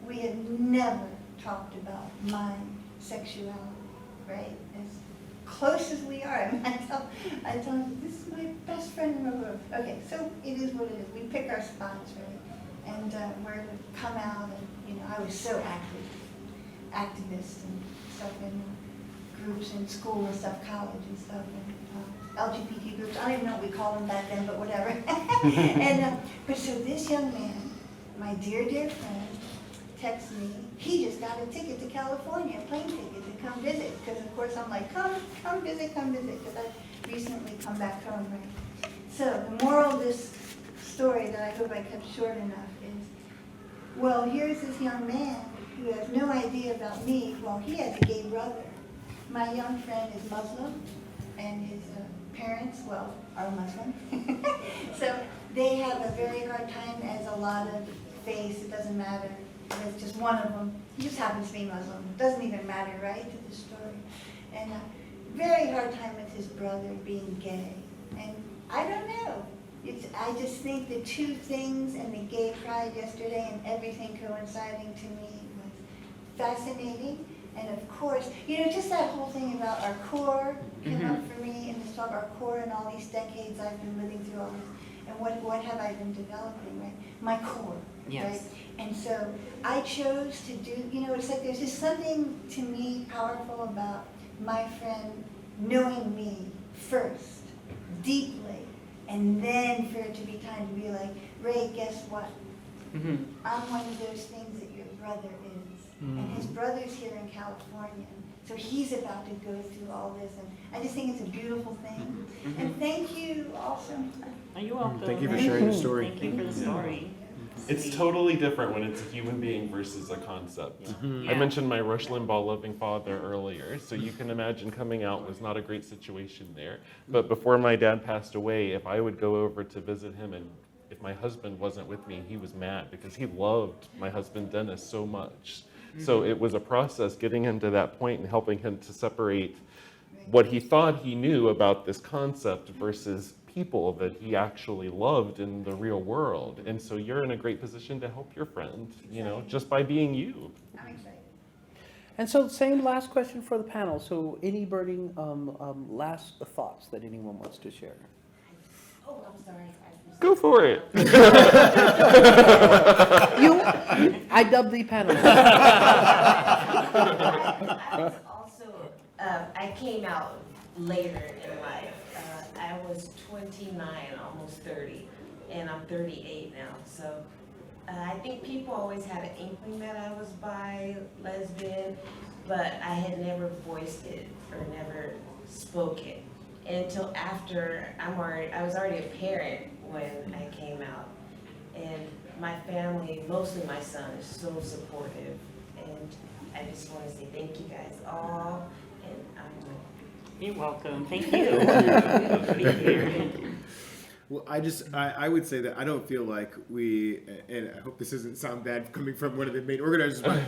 We have never talked about my sexuality, right? As close as we are. I tell him, this is my best friend in the world. Okay, so it is what it is. We pick our spots, right? And where to come out, and I was so activist and stuff, and groups in school and stuff, college and stuff, and LGBT groups. I don't even know what we called them back then, but whatever. And but so this young man, my dear friend, texts me. He just got a ticket to California, a plane ticket to come visit. Because of course I'm like, come visit, because I recently come back home, right? So the moral of this story that I hope I kept short enough is, well, here's this young man who has no idea about me. Well, he has a gay brother. My young friend is Muslim, and his parents, well, are Muslim. So they have a very hard time, as a lot of faiths, it doesn't matter. It's just one of them. He just happens to be Muslim. It doesn't even matter, right, to the story. And very hard time with his brother being gay. And I don't know. I just think the two things and the gay pride yesterday and everything coinciding to me was fascinating. And of course, just that whole thing about our core came up for me in this talk, our core in all these decades I've been living through all this. And what have I been developing, right? My core, Yes. right? And so I chose to do, it's like there's just something to me powerful about my friend knowing me first, deeply, and then for it to be time to be like, Ray, guess what? I'm one of those things that your brother is. And his brother's here in California. So he's about to go through all this. And I just think it's a beautiful thing. And thank you also. Are you welcome? Thank you for sharing your story. Thank you for the story. It's totally different when it's a human being versus a concept. I Yeah. mentioned my Rush Limbaugh loving father earlier, so you can imagine coming out was not a great situation there. But before my dad passed away, if I would go over to visit him and if my husband wasn't with me, he was mad because he loved my husband Dennis so much. So it was a process getting him to that point and helping him to separate what he thought he knew about this concept versus people that he actually loved in the real world. And so you're in a great position to help your friend, just by being you. I'm excited. And so same last question for the panel. So any burning last thoughts that anyone wants to share? Oh, I'm sorry. Go for it. I dubbed the panel. I was also, I came out later in life. I was 29, almost 30, and I'm 38 now. So I think people always had an inkling that I was bi, lesbian, but I had never voiced it or never spoke it until after I was already a parent when I came out. And my family, mostly my son, is so supportive. And I just want to say thank you guys all. And You're welcome. Thank you. Thank you. Well, I would say that I don't feel like we, and I hope this doesn't sound bad coming from one of the main organizers, but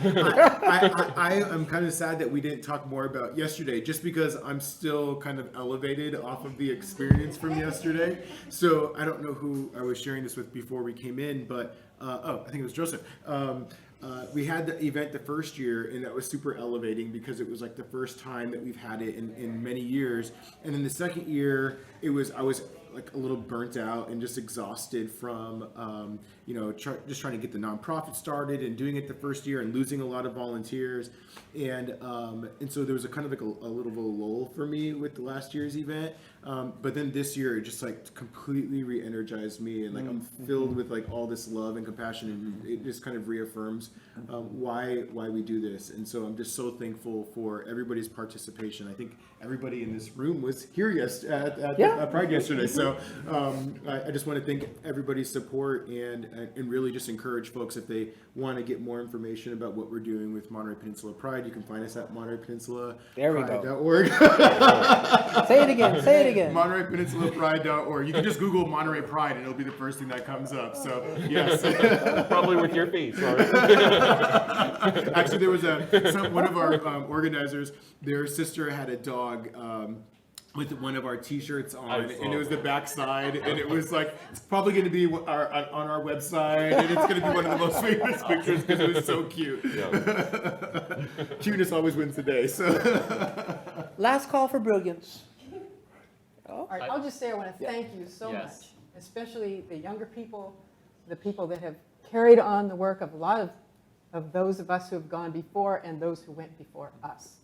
I am kind of sad that we didn't talk more about yesterday, just because I'm still kind of elevated off of the experience from yesterday. So I don't know who I was sharing this with before we came in, but, I think it was Joseph. We had the event the first year, and that was super elevating because it was like the first time that we've had it in many years. And then the second year, I was like a little burnt out and just exhausted from, just trying to get the nonprofit started and doing it the first year and losing a lot of volunteers. And so there was a kind of like a little bit of a lull for me with the last year's event. But then this year, it just like completely re-energized me, and like I'm filled with like all this love and compassion, and it just kind of reaffirms why we do this. And so I'm just so thankful for everybody's participation. I think everybody in this room was here at Pride yesterday. So I just want to thank everybody's support and really just encourage folks, if they want to get more information about what we're doing with Monterey Peninsula Pride, you can find us at MontereyPeninsulaPride.org. Say it again. Say it again. MontereyPeninsulaPride.org. You can just Google Monterey Pride and it'll be the first thing that comes up. So yes. Probably with your face, Lauren. Actually, there was one of our organizers, their sister had a dog with one of our T-shirts on, and it was the backside, and it was like, it's probably going to be on our website, and it's going to be one of the most famous pictures because it was so cute. Yeah. Cuteness always wins the day. So Last call for brilliance. All right, I'll just say I want to thank you so Yes. much, especially the younger people, the people that have carried on the work of a lot of those of us who have gone before and those who went before us.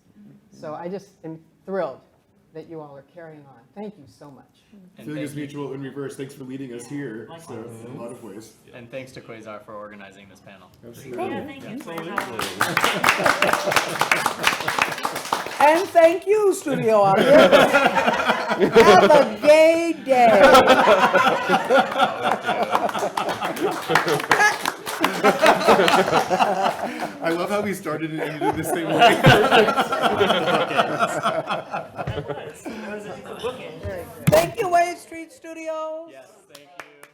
So I just am thrilled that you all are carrying on. Thank you so much. And Feeling is thank you- mutual in reverse. Thanks for leading us here. So, in a lot of ways. And thanks to Quazar for organizing this panel. Absolutely. Yeah, thank you. And thank you, studio audience. Have a gay day. I love how we started and ended the same way. That was a good bookend. Thank you, Wave Street Studios. Yes, thank you.